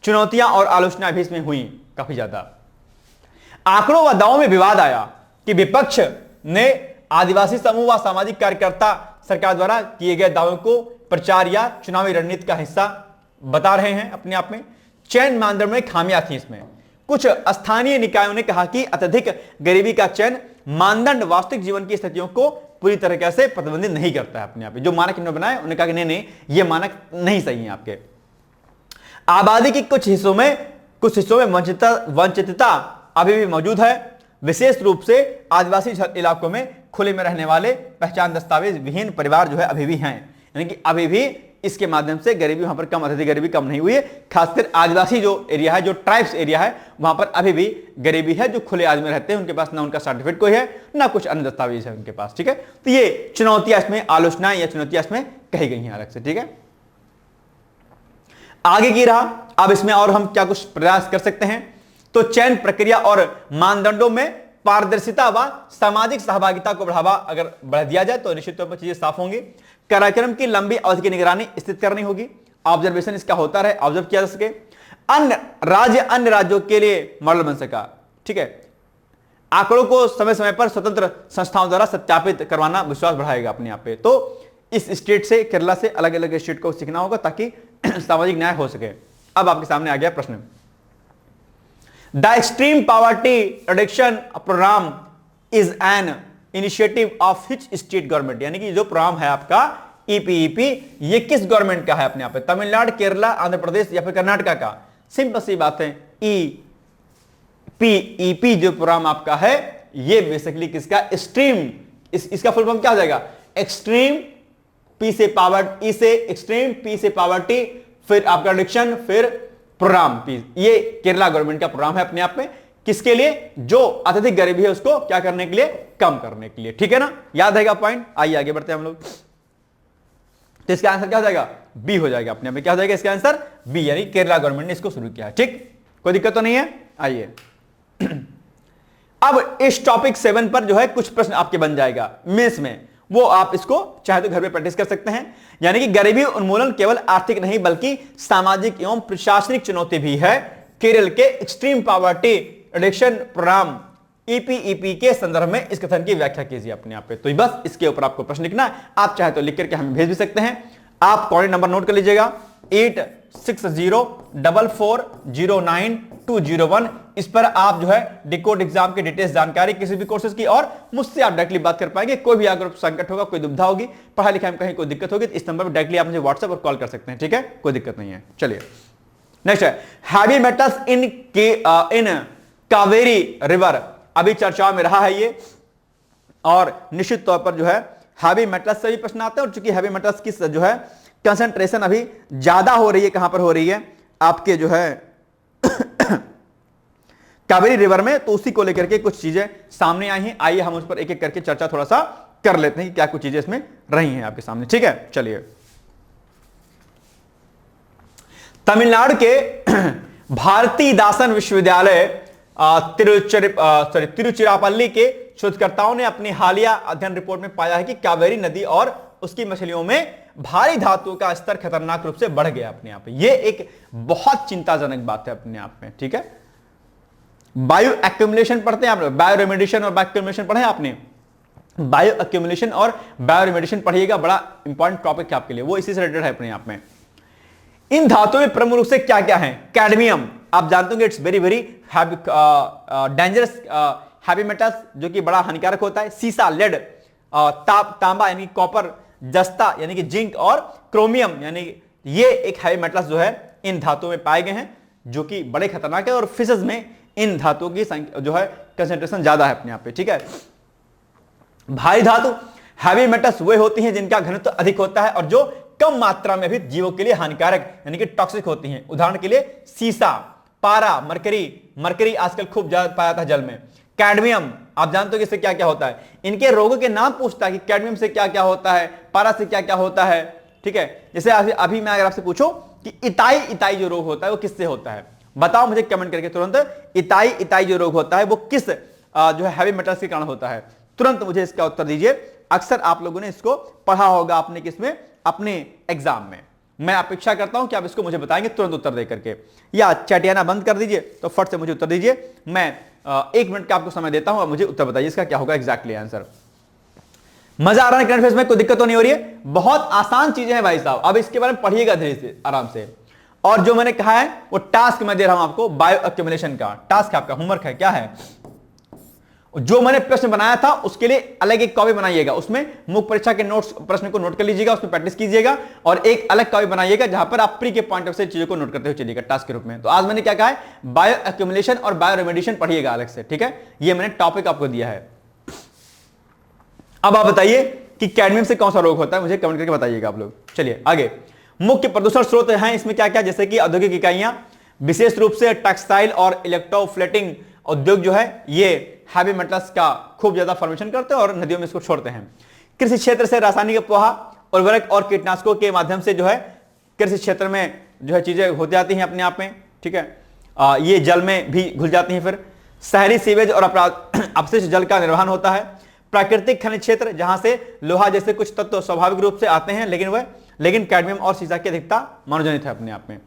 चुनौतियां और आलोचना भी इसमें हुई काफी ज्यादा। आंकड़ों व दावों में विवाद आया कि विपक्ष ने आदिवासी समूह व सामाजिक कार्यकर्ता सरकार द्वारा किए गए दावों को प्रचार या चुनावी रणनीति का हिस्सा बता रहे हैं अपने आप में। चयन मानदंड में खामियां थी इसमें। कुछ स्थानीय निकायों ने कहा कि अत्यधिक गरीबी का चयन मानदंड वास्तविक जीवन की स्थितियों को पूरी तरीके से प्रतिबंधित नहीं करता है अपने आप में। जो मानक इन्होंने बनाए उन्होंने कहा कि नहीं, ये मानक नहीं सही है आपके। आबादी के कुछ हिस्सों में वंचितता अभी भी मौजूद है, विशेष रूप से आदिवासी इलाकों में खुले में रहने वाले पहचान दस्तावेज विहीन परिवार जो है अभी भी हैं। यानी कि अभी भी इसके माध्यम से गरीबी वहां पर कम, अत्यधिक गरीबी कम नहीं हुई है। खासकर आदिवासी जो एरिया है, जो ट्राइब्स एरिया है, वहां पर अभी भी गरीबी है। जो खुले आदमी रहते हैं उनके पास ना उनका सर्टिफिकेट कोई है, ना कुछ अन्य दस्तावेज है उनके पास। ठीक है, तो ये चुनौतियां इसमें, आलोचनाएं या चुनौतियां इसमें कही गई हैं अलग से। ठीक है, आगे की रहा, अब इसमें और हम क्या कुछ प्रयास कर सकते हैं। तो चयन प्रक्रिया और मानदंडों में पारदर्शिता व सामाजिक सहभागिता को बढ़ावा अगर बढ़ा दिया जाए तो निश्चित तौर पर चीजें साफ होंगी। कार्यक्रम की लंबी अवधि की निगरानी स्थित करनी होगी, ऑब्जर्वेशन इसका होता रहे, ऑब्जर्व किया जा सके। अन्य राज्यों के लिए मॉडल बन सका। ठीक है, आंकड़ों को समय समय पर स्वतंत्र संस्थाओं द्वारा सत्यापित करवाना विश्वास बढ़ाएगा अपने आप पे। तो इस स्टेट से, केरला से अलग अलग स्टेट को सीखना होगा ताकि सामाजिक न्याय हो सके। अब आपके सामने आ गया प्रश्न, the extreme poverty reduction programme is an initiative of which state government. यानी कि जो प्रोग्राम है आपका ईपीईपी, ये किस गवर्नमेंट का है अपने आप पे? तमिलनाडु, केरला, आंध्र प्रदेश या फिर कर्नाटका का? सिंपल सी बात है, ईपीईपी जो प्रोग्राम आपका है ये बेसिकली किसका? एक्सट्रीम, इसका फुल फॉर्म क्या हो जाएगा? एक्सट्रीम पी से पावर ई से एक्सट्रीम, पी से पावर्टी, फिर आपका रिडक्शन, फिर प्रोग्राम पी। ये केरला गवर्नमेंट का प्रोग्राम है अपने आप में। किसके लिए? जो अत्यधिक गरीबी है उसको क्या करने के लिए? कम करने के लिए। ठीक है ना, याद रहेगा पॉइंट। आइए आगे बढ़ते हैं हम लोग। तो इसका आंसर क्या हो जाएगा? बी हो जाएगा अपने आप में। क्या हो जाएगा इसका आंसर? बी, यानी केरला गवर्नमेंट ने इसको शुरू किया है। ठीक, कोई दिक्कत तो नहीं है। आइए अब इस टॉपिक 7 पर जो है कुछ प्रश्न आपके बन जाएगा मेंस में। वो आप इसको चाहे तो घर में प्रैक्टिस कर सकते हैं। यानी कि गरीबी उन्मूलन केवल आर्थिक नहीं बल्कि सामाजिक एवं प्रशासनिक चुनौती भी है। केरल के एक्सट्रीम पॉवर्टी रिडक्शन प्रोग्राम ईपीईपी के संदर्भ में इस कथन की व्याख्या कीजिए अपने आप पे। तो बस इसके ऊपर आपको प्रश्न लिखना है, आप चाहे तो लिख करके हमें भेज भी सकते हैं। आप कॉर्डिनेट नंबर नोट कर लीजिएगा 8604440921। इस पर आप जो है डिकोड एग्जाम के डिटेल्स जानकारी किसी भी कोर्सेज की और मुझसे आप डायरेक्टली बात कर पाएंगे। कोई भी अगर संकट होगा, कोई दुविधा होगी, पढ़ाई लिखाई में कहीं कोई दिक्कत होगी तो इस नंबर पर डायरेक्टली आप मुझे व्हाट्सएप और कॉल कर सकते हैं, ठीक है, कोई दिक्कत नहीं है। चलिए नेक्स्ट है heavy metals in Kaveri river. अभी चर्चा में रहा है ये, और निश्चित तौर पर जो है हैवी मेटल्स से भी प्रश्न आते हैं। और चूंकि हैवी मेटल्स की जो है कंसंट्रेशन अभी ज्यादा हो रही है, कहां पर हो रही है, आपके जो है कावेरी रिवर में, तो उसी को लेकर के कुछ चीजें सामने आई हैं। आइए हम उस पर एक एक करके चर्चा थोड़ा सा कर लेते हैं कि क्या कुछ चीजें इसमें रही हैं आपके सामने, ठीक है। चलिए तमिलनाडु के भारतीदासन विश्वविद्यालय तिरुचिरापल्ली के शोधकर्ताओं ने अपनी हालिया अध्ययन रिपोर्ट में पाया है कि कावेरी नदी और उसकी मछलियों में भारी धातुओं का स्तर खतरनाक रूप से बढ़ गया अपने आप में। यह एक बहुत चिंताजनक बात है अपने आप में, ठीक है। बायो एक्यूमुलेशन पढ़ते हैं आप लोग, बायो रेमेडिएशन और बायो एक्यूमुलेशन पढ़े आपने, बायो एक्यूमुलेशन और बायो रेमेडिएशन पढ़िएगा, बड़ा इंपॉर्टेंट टॉपिक है आपके लिए, वो इसी से रिलेटेड है अपने आप में। इन धातुओं में प्रमुख रूप से क्या क्या है? कैडमियम, आप जानते होंगे it's very very dangerous heavy metals, जो कि बड़ा हानिकारक होता है। सीसा, लेड, तांबा यानी कॉपर, जस्ता यानी कि जिंक, और क्रोमियम यानी ये एक हैवी मेटल्स जो है इन धातुओं में पाए गए हैं, जो कि बड़े खतरनाक है। और फिशेस में इन धातुओं की संख्या जो है कंसंट्रेशन ज्यादा है अपने आप पे, ठीक है। भारी धातु हैवी मेटल्स वे होती हैं जिनका घनत्व अधिक होता है और जो कम मात्रा में भी जीवों के लिए हानिकारक यानी कि टॉक्सिक होती हैं। उदाहरण के लिए सीसा, पारा, मरकरी आजकल खूब ज्यादा पाया था जल में। कैडमियम, आप जानते हो कि इससे क्या क्या होता है, इनके रोगों के नाम पूछता है कि कैडमियम से क्या क्या होता है, पारा से क्या क्या होता है, ठीक है। जैसे अभी मैं अगर आपसे पूछूं कि इताई जो रोग होता है वो किससे होता है, बताओ मुझे कमेंट करके तुरंत। इताई जो रोग होता है वो किस जो है हैवी मेटल्स के कारण होता है, तुरंत मुझे इसका उत्तर दीजिए। अक्सर आप लोगों ने इसको पढ़ा होगा आपने किसमें, अपने एग्जाम में। मैं अपेक्षा करता हूं कि आप इसको मुझे बताएंगे तुरंत उत्तर दे करके, या चैटियाना बंद कर दीजिए तो फट से मुझे उत्तर दीजिए। मैं 1 मिनट का आपको समय देता हूं और मुझे उत्तर बताइए इसका क्या होगा एग्जैक्टली आंसर। मजा आ रहा है करंट अफेयर्स में, कोई दिक्कत तो नहीं हो रही है, बहुत आसान चीजें हैं भाई साहब। अब इसके बारे में पढ़िएगा धीरे से आराम से। और जो मैंने कहा है वो टास्क मैं दे रहा हूं आपको, बायो एक्यूमुलेशन का टास्क आपका होमवर्क है, क्या है, जो मैंने प्रश्न बनाया था उसके लिए अलग एक कॉपी बनाइएगा, उसमें मुख्य परीक्षा के नोट्स प्रश्न को नोट कर लीजिएगा, उसमें प्रैक्टिस कीजिएगा, और एक अलग कॉपी बनाइएगा जहां पर आप प्री के पॉइंट ऑफ से चीजों को नोट करते हुए चलिएगा टास्क के रूप में। तो आज मैंने क्या कहा है, बायो एक्यूमुलेशन और बायो रेमेडिएशन पढ़िएगा अलग से, ठीक है। ये मैंने टॉपिक आपको दिया है। अब आप बताइए कि कैडमियम से कौन सा रोग होता है, मुझे कमेंट करके बताइएगा आप लोग। चलिए आगे, मुख्य प्रदूषण स्रोत हैं इसमें क्या क्या, जैसे कि औद्योगिक इकाइयां, विशेष रूप से टेक्सटाइल और इलेक्ट्रोफ्लेटिंग उद्योग जो है ये हैवी मेटल्स का खूब ज्यादा फॉर्मेशन करते हैं और नदियों में इसको छोड़ते हैं। कृषि क्षेत्र से रासायनिक अफवाह, उर्वरक और कीटनाशकों के माध्यम से जो है कृषि क्षेत्र में जो है चीजें हो जाती हैं अपने आप में, ठीक है। ये जल में भी घुल जाती हैं। फिर शहरी सीवेज और अपशिष्ट जल का निर्वहन होता है। प्राकृतिक खनिज क्षेत्र, जहां से लोहा जैसे कुछ तत्व स्वाभाविक रूप से आते हैं, लेकिन कैडमियम और सीसा की अधिकता मानवजनित है अपने आप में।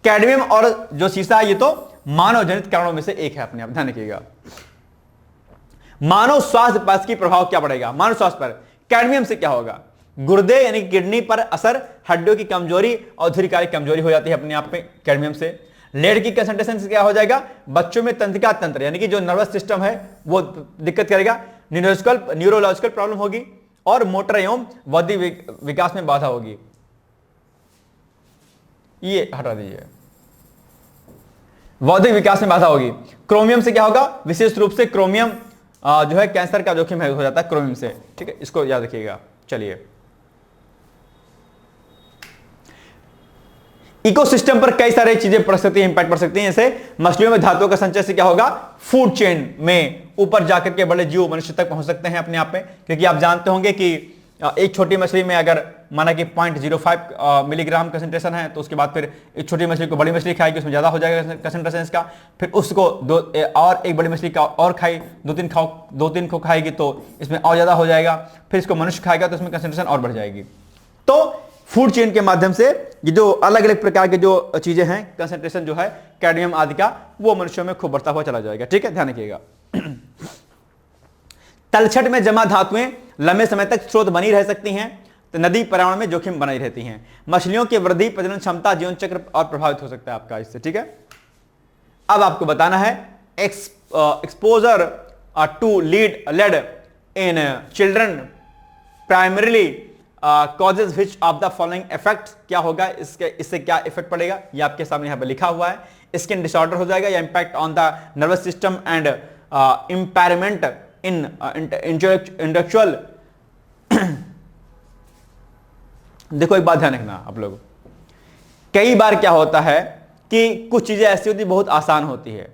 कैडमियम और जो सीसा है ये तो मानवजनित कारणों में से एक है अपने आप, ध्यान रखिएगा। मानव स्वास्थ्य पर इसकी प्रभाव क्या पड़ेगा, मानव स्वास्थ्य पर कैडमियम से क्या होगा, गुर्दे यानी किडनी पर असर, हड्डियों की कमजोरी और धुरिकारी कमजोरी हो जाती है अपने आप में कैडमियम से। लेड की कंसंट्रेशन से क्या हो जाएगा, बच्चों में तंत्रिका तंत्र यानी कि जो नर्वस सिस्टम है वो दिक्कत करेगा, न्यूरोलॉजिकल प्रॉब्लम होगी और मोटर एवं बौद्धिक विकास में बाधा होगी। ये हटा दीजिए, बौद्धिक विकास में बाधा होगी। क्रोमियम से क्या होगा, विशेष रूप से क्रोमियम जो है कैंसर का जोखिम हो जाता है क्रोमियम से, ठीक है, इसको याद रखिएगा। चलिए, इकोसिस्टम पर कई सारी चीजें पड़ सकती हैं, इंपैक्ट पड़ सकती हैं। जैसे मछलियों में धातुओं का संचय से क्या होगा, फूड चेन में ऊपर जाकर के बड़े जीव मनुष्य तक पहुंच सकते हैं अपने आप में, क्योंकि आप जानते होंगे कि एक छोटी मछली में अगर माना कि 0.05 मिलीग्राम कंसेंट्रेशन है, तो उसके बाद फिर एक छोटी मछली को बड़ी मछली खाएगी, उसमें ज़्यादा हो जाएगा कंसेंट्रेशन इसका, फिर उसको और एक बड़ी मछली का और खाई, दो तीन को खाएगी तो इसमें और ज़्यादा हो जाएगा, फिर इसको मनुष्य खाएगा तो इसमें कंसेंट्रेशन और बढ़ जाएगी। तो फूड चेन के माध्यम से ये जो अलग अलग प्रकार के जो चीज़ें हैं, कंसेंट्रेशन जो है कैडमियम आदि का, वो मनुष्यों में खूब बढ़ता हुआ चला जाएगा। ठीक है, ध्यान रखिएगा। तलछट में जमा धातुएं लंबे समय तक स्रोत बनी रह सकती हैं, तो नदी पर्यावरण में जोखिम बनाई रहती हैं। मछलियों की वृद्धि, प्रजनन क्षमता, जीवन चक्र और प्रभावित हो सकता है आपका इससे। ठीक है, अब आपको बताना है exposure to lead in children primarily causes which of the following effect, क्या होगा इससे क्या इफेक्ट पड़ेगा, ये आपके सामने यहां पर लिखा हुआ है। स्किन डिसऑर्डर हो जाएगा, या impact on the nervous system and impairment in intellectual. देखो एक बात ध्यान रखना आप लोग, कई बार क्या होता है कि कुछ चीजें ऐसी होती बहुत आसान होती है,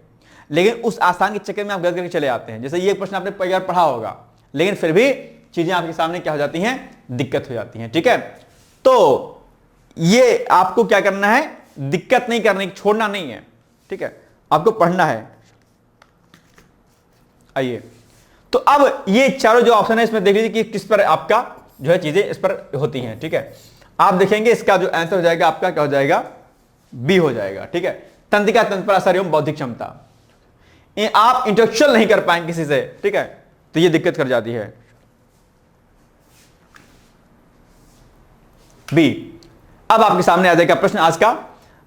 लेकिन उस आसान के चक्कर में आप गलत करके चले आते हैं। जैसे ये प्रश्न आपने पहली बार पढ़ा होगा, लेकिन फिर भी चीजें आपके सामने क्या हो जाती हैं, दिक्कत हो जाती हैं। ठीक है, तो ये आपको क्या करना है, दिक्कत नहीं करनी, छोड़ना नहीं है। ठीक है, आपको पढ़ना है। आइए, तो अब ये चारों जो ऑप्शन है इसमें देख लीजिए कि किस पर आपका जो है चीजें इस पर होती हैं। ठीक है, आप देखेंगे इसका जो आंसर हो जाएगा आपका क्या हो जाएगा, बी हो जाएगा। ठीक है, तंत्रिका तंत्र पर असर एवं बौद्धिक क्षमता, आप इंटेलेक्चुअल नहीं कर पाएंगे किसी से। ठीक है, तो ये दिक्कत कर जाती है। बी। अब आपके सामने आ जाएगा प्रश्न आज का,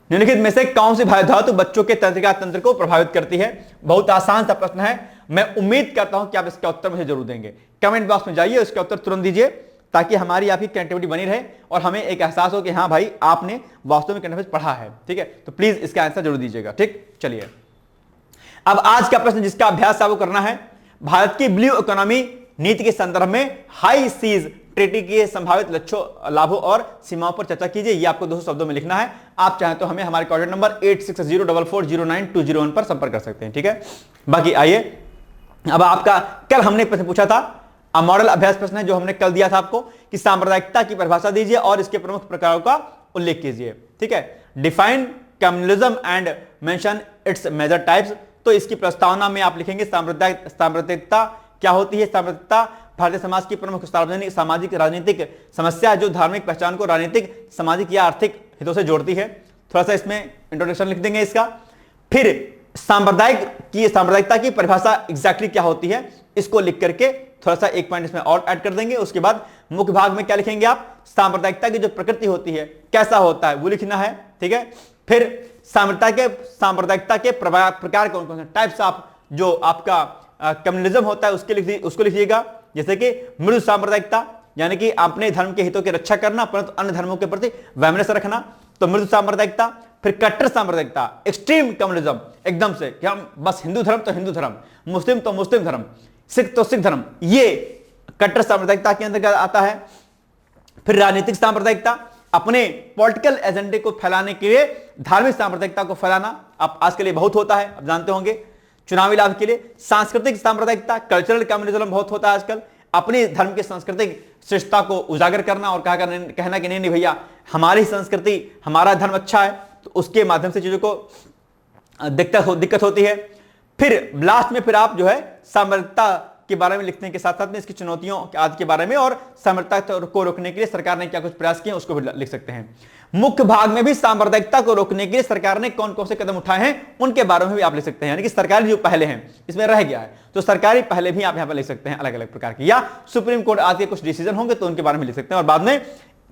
निम्नलिखित में से कौन सी भारी धातु बच्चों के तंत्रिका तंत्र को प्रभावित करती है। बहुत आसान सा प्रश्न है, मैं उम्मीद करता हूं कि आप इसका उत्तर मुझे जरूर देंगे। कमेंट बॉक्स में जाइए, इसका उत्तर तुरंत दीजिए, ताकि हमारी आपकी कनेक्टिविटी बनी रहे और हमें एक एहसास हो कि हाँ भाई आपने वास्तव में करंट अफेयर्स पढ़ा है। ठीक है, तो प्लीज इसका आंसर जरूर दीजिएगा। ठीक, चलिए अब आज का प्रश्न जिसका अभ्यास आपको करना है, भारत की ब्लू इकोनॉमी नीति के संदर्भ में हाई सीज ट्रीटी के संभावित लक्ष्यों, लाभों और सीमाओं पर चर्चा कीजिए। ये आपको 200 शब्दों में लिखना है। आप चाहें तो हमें हमारे कॉन्टैक्ट नंबर 8604409201 पर संपर्क कर सकते हैं। ठीक है, बाकी आइए, अब आपका कल हमने प्रश्न पूछा था, मॉडल अभ्यास प्रश्न है जो हमने कल दिया था आपको, कि सांप्रदायिकता की परिभाषा दीजिए और इसके प्रमुख प्रकारों का उल्लेख कीजिए। ठीक है, define communism and mention its major types. तो इसकी प्रस्तावना में आप लिखेंगे सांप्रदायिकता क्या होती है। सांप्रदायिकता भारतीय समाज की प्रमुख सार्वजनिक, सामाजिक, राजनीतिक समस्या है जो धार्मिक पहचान को राजनीतिक, सामाजिक या आर्थिक हितों से जोड़ती है। थोड़ा सा इसमें इंट्रोडक्शन लिख देंगे इसका। फिर सांप्रदायिकता की परिभाषा एग्जैक्टली क्या होती है, इसको लिख करके थोड़ा सा एक पॉइंट इसमें और ऐड कर देंगे। उसके बाद मुख्य भाग में क्या लिखेंगे आप, सांप्रदायिकता की जो प्रकृति होती है, कैसा होता है, वो लिखना है। ठीक है, फिर सांप्रदायिकता के प्रकार कौन कौन से टाइप्स ऑफ जो आपका कम्युनिज्म होता है उसको लिखिएगा। जैसे कि मृदु सांप्रदायिकता, यानी कि अपने धर्म के हितों की रक्षा करना परंतु अन्य धर्मों के प्रति वैमनस्य रखना, तो मृदु सांप्रदायिकता। फिर कट्टर सांप्रदायिकता, एक्सट्रीम कम्युनिज्म, एकदम से कि हम बस हिंदू धर्म तो हिंदू धर्म, मुस्लिम तो मुस्लिम धर्म, सिख तो सिख धर्म, ये कट्टर सांप्रदायिकता के अंतर्गत आता है। फिर राजनीतिक सांप्रदायिकता, अपने पॉलिटिकल एजेंडे को फैलाने के लिए धार्मिक सांप्रदायिकता को फैलाना, अब आज के लिए बहुत होता है, आप जानते होंगे, चुनावी लाभ के लिए। सांस्कृतिक सांप्रदायिकता, कल्चरल कम्युनिज्म बहुत होता है आजकल, अपने धर्म की सांस्कृतिक श्रेष्ठता को उजागर करना और कहना कि नहीं भैया हमारी संस्कृति, हमारा धर्म अच्छा है, तो उसके माध्यम से चीजों को दिक्कत होती है। फिर लास्ट में फिर आप जो है सांप्रदायिकता के बारे में लिखने के साथ साथ में इसकी चुनौतियों आदि के बारे में और सांप्रदायिकता को रोकने के लिए सरकार ने क्या कुछ प्रयास किए उसको भी लिख सकते हैं। मुख्य भाग में भी सांप्रदायिकता को रोकने के लिए सरकार ने कौन कौन से कदम उठाए हैं उनके बारे में भी आप लिख सकते हैं, यानी कि सरकारी जो पहले हैं इसमें रह गया है तो सरकारी पहले भी आप यहां पर लिख सकते हैं अलग अलग प्रकार की, या सुप्रीम कोर्ट आदि के कुछ डिसीजन होंगे तो उनके बारे में लिख सकते हैं। और बाद में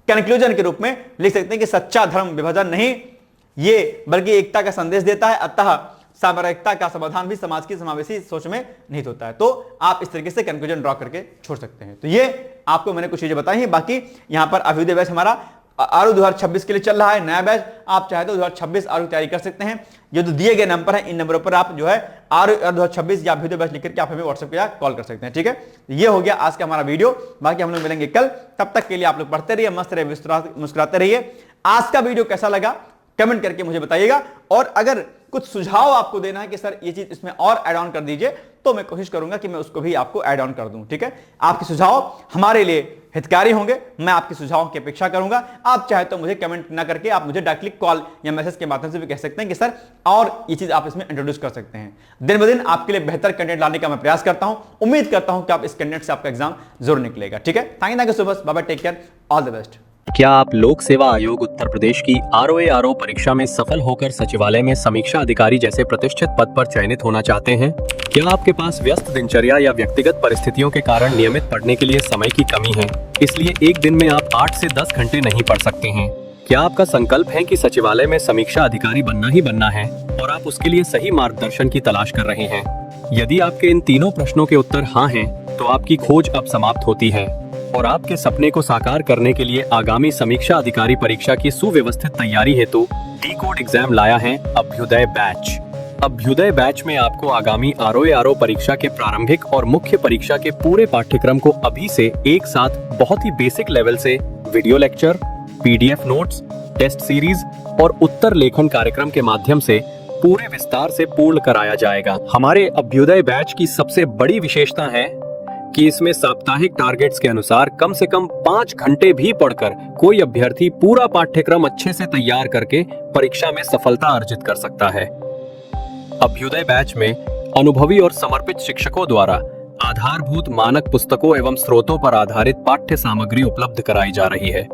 कंक्लूजन के रूप में लिख सकते हैं कि सच्चा धर्म विभाजन नहीं ये बल्कि एकता का संदेश देता है, अतः सांप्रदायिकता का समाधान भी समाज की समावेशी सोच में निहित होता है। तो आप इस तरीके से कंक्लूजन ड्रॉ करके छोड़ सकते हैं। तो ये आपको मैंने कुछ चीजें बताई हैं। बाकी यहां पर अभ्युदय बैच हमारा आरु 2026 के लिए चल रहा है, नया बैच, आप चाहे तो 2026 आरु तैयारी कर सकते हैं। ये जो दिए गए नंबर है इन नंबरों पर आप जो है आरु 2026 या अभ्युदय बैच लिख करके आप हमें व्हाट्सएप या कॉल कर सकते हैं। ठीक है, ये हो गया आज का हमारा वीडियो। बाकी हम लोग मिलेंगे कल, तब तक के लिए आप लोग पढ़ते रहिए, मस्त रहिए, मुस्कुराते रहिए। आज का वीडियो कैसा लगा कमेंट करके मुझे बताइएगा। और अगर कुछ सुझाव आपको देना है कि सर ये चीज इसमें और ऐड ऑन कर दीजिए, तो मैं कोशिश करूंगा कि मैं उसको भी आपको ऐड ऑन कर दूं। ठीक है, आपके सुझाव हमारे लिए हितकारी होंगे, मैं आपके सुझावों की अपेक्षा करूंगा। आप चाहे तो मुझे कमेंट ना करके आप मुझे डायरेक्टली कॉल या मैसेज के माध्यम से भी कह सकते हैं कि सर और ये चीज आप इसमें इंट्रोड्यूस कर सकते हैं। दिन ब दिन आपके लिए बेहतर कंटेंट लाने का मैं प्रयास करता हूं। उम्मीद करता हूं कि आप इस कंटेंट से आपका एग्जाम जरूर निकलेगा। ठीक है, thank you so much, bye bye, take care, all the best. क्या आप लोक सेवा आयोग उत्तर प्रदेश की ROA परीक्षा में सफल होकर सचिवालय में समीक्षा अधिकारी जैसे प्रतिष्ठित पद पर चयनित होना चाहते हैं? क्या आपके पास व्यस्त दिनचर्या या व्यक्तिगत परिस्थितियों के कारण नियमित पढ़ने के लिए समय की कमी है, इसलिए एक दिन में आप 8 से 10 घंटे नहीं पढ़ सकते हैं? क्या आपका संकल्प है कि सचिवालय में समीक्षा अधिकारी बनना ही बनना है और आप उसके लिए सही मार्गदर्शन की तलाश कर रहे हैं? यदि आपके इन तीनों प्रश्नों के उत्तर हाँ हैं, तो आपकी खोज अब समाप्त होती है और आपके सपने को साकार करने के लिए आगामी समीक्षा अधिकारी परीक्षा की सुव्यवस्थित तैयारी हेतु D-Code एग्जाम लाया है अभ्युदय बैच। अभ्युदय बैच में आपको आगामी ROA परीक्षा के प्रारंभिक और मुख्य परीक्षा के पूरे पाठ्यक्रम को अभी से एक साथ बहुत ही बेसिक लेवल से video lecture, PDF notes, test series और उत्तर लेखन कार्यक्रम के माध्यम से पूरे विस्तार से पूर्ण कराया जाएगा। हमारे अभ्युदय बैच की सबसे बड़ी विशेषता है कि इसमें साप्ताहिक टारगेट्स के अनुसार कम से कम 5 घंटे भी पढ़कर कोई अभ्यर्थी पूरा पाठ्यक्रम अच्छे से तैयार करके परीक्षा में सफलता अर्जित कर सकता है। अभ्युदय बैच में अनुभवी और समर्पित शिक्षकों द्वारा आधारभूत मानक पुस्तकों एवं स्रोतों पर आधारित पाठ्य सामग्री उपलब्ध कराई जा रही है,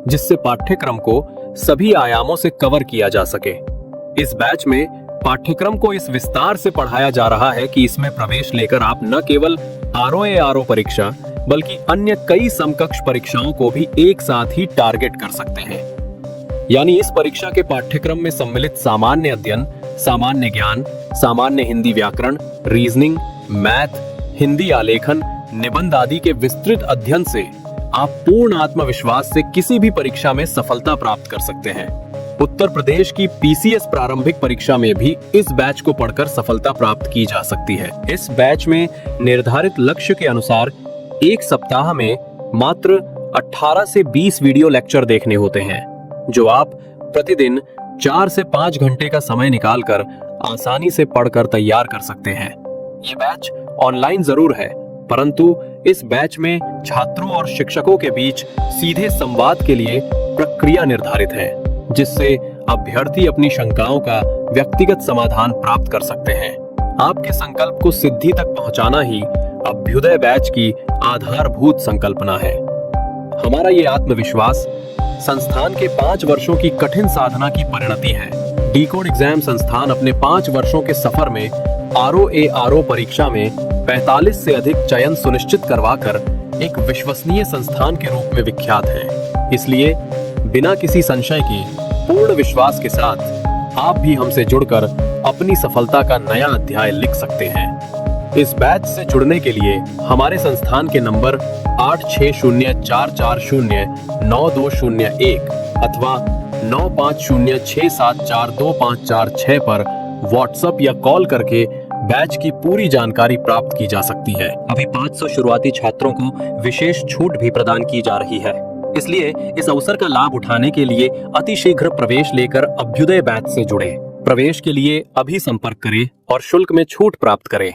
जिससे पाठ्यक्रम को सभी आयामों से कवर किया जा सके। इस बैच में पाठ्यक्रम को इस विस्तार से पढ़ाया जा रहा है कि इसमें प्रवेश लेकर आप न केवल ROA परीक्षा बल्कि अन्य कई समकक्ष परीक्षाओं को भी एक साथ ही टारगेट कर सकते हैं। यानी इस परीक्षा के पाठ्यक्रम में सम्मिलित सामान्य अध्ययन, सामान्य ज्ञान, सामान्य हिंदी व्याकरण, रीजनिंग, मैथ, हिंदी आलेखन, निबंध आदि के विस्तृत अध्ययन से आप पूर्ण आत्मविश्वास से किसी भी परीक्षा में सफलता प्राप्त कर सकते हैं। उत्तर प्रदेश की PCS प्रारंभिक परीक्षा में भी इस बैच को पढ़कर सफलता प्राप्त की जा सकती है। इस बैच में निर्धारित लक्ष्य के अनुसार एक सप्ताह में मात्र 18 से 20 वीडियो लेक्चर देखने होते हैं, जो आप प्रतिदिन 4 से 5 घंटे का समय निकालकर आसानी से पढ़कर तैयार कर सकते हैं। ये बैच ऑनलाइन जरूर है, परंतु इस बैच में छात्रों और शिक्षकों के बीच सीधे संवाद के लिए प्रक्रिया निर्धारित है, जिससे अभ्यर्थी अपनी शंकाओं का व्यक्तिगत समाधान प्राप्त कर सकते हैं। आपके संकल्प को सिद्धि तक पहुंचाना ही अभ्युदय बैच की आधारभूत संकल्पना है। हमारा ये आत्मविश्वास संस्थान के 5 वर्षों की कठिन साधना की परिणति है। D-Code एग्जाम संस्थान अपने 5 वर्षों के सफर में ROA परीक्षा में 45 से अधिक चयन सुनिश्चित करवाकर एक विश्वसनीय संस्थान के रूप में विख्यात है। इसलिए बिना किसी संशय के पूर्ण विश्वास के साथ आप भी हमसे जुड़कर अपनी सफलता का नया अध्याय लिख सकते हैं। इस बैच से जुड़ने के लिए हमारे संस्थान के नंबर 8604409201 अथवा 9506742546 पर व्हाट्सएप या कॉल करके बैच की पूरी जानकारी प्राप्त की जा सकती है। अभी 500 शुरुआती छात्रों को विशेष छूट भी प्रदान की जा रही है, इसलिए इस अवसर का लाभ उठाने के लिए अतिशीघ्र प्रवेश लेकर अभ्युदय बैच से जुड़े। प्रवेश के लिए अभी संपर्क करें और शुल्क में छूट प्राप्त करें।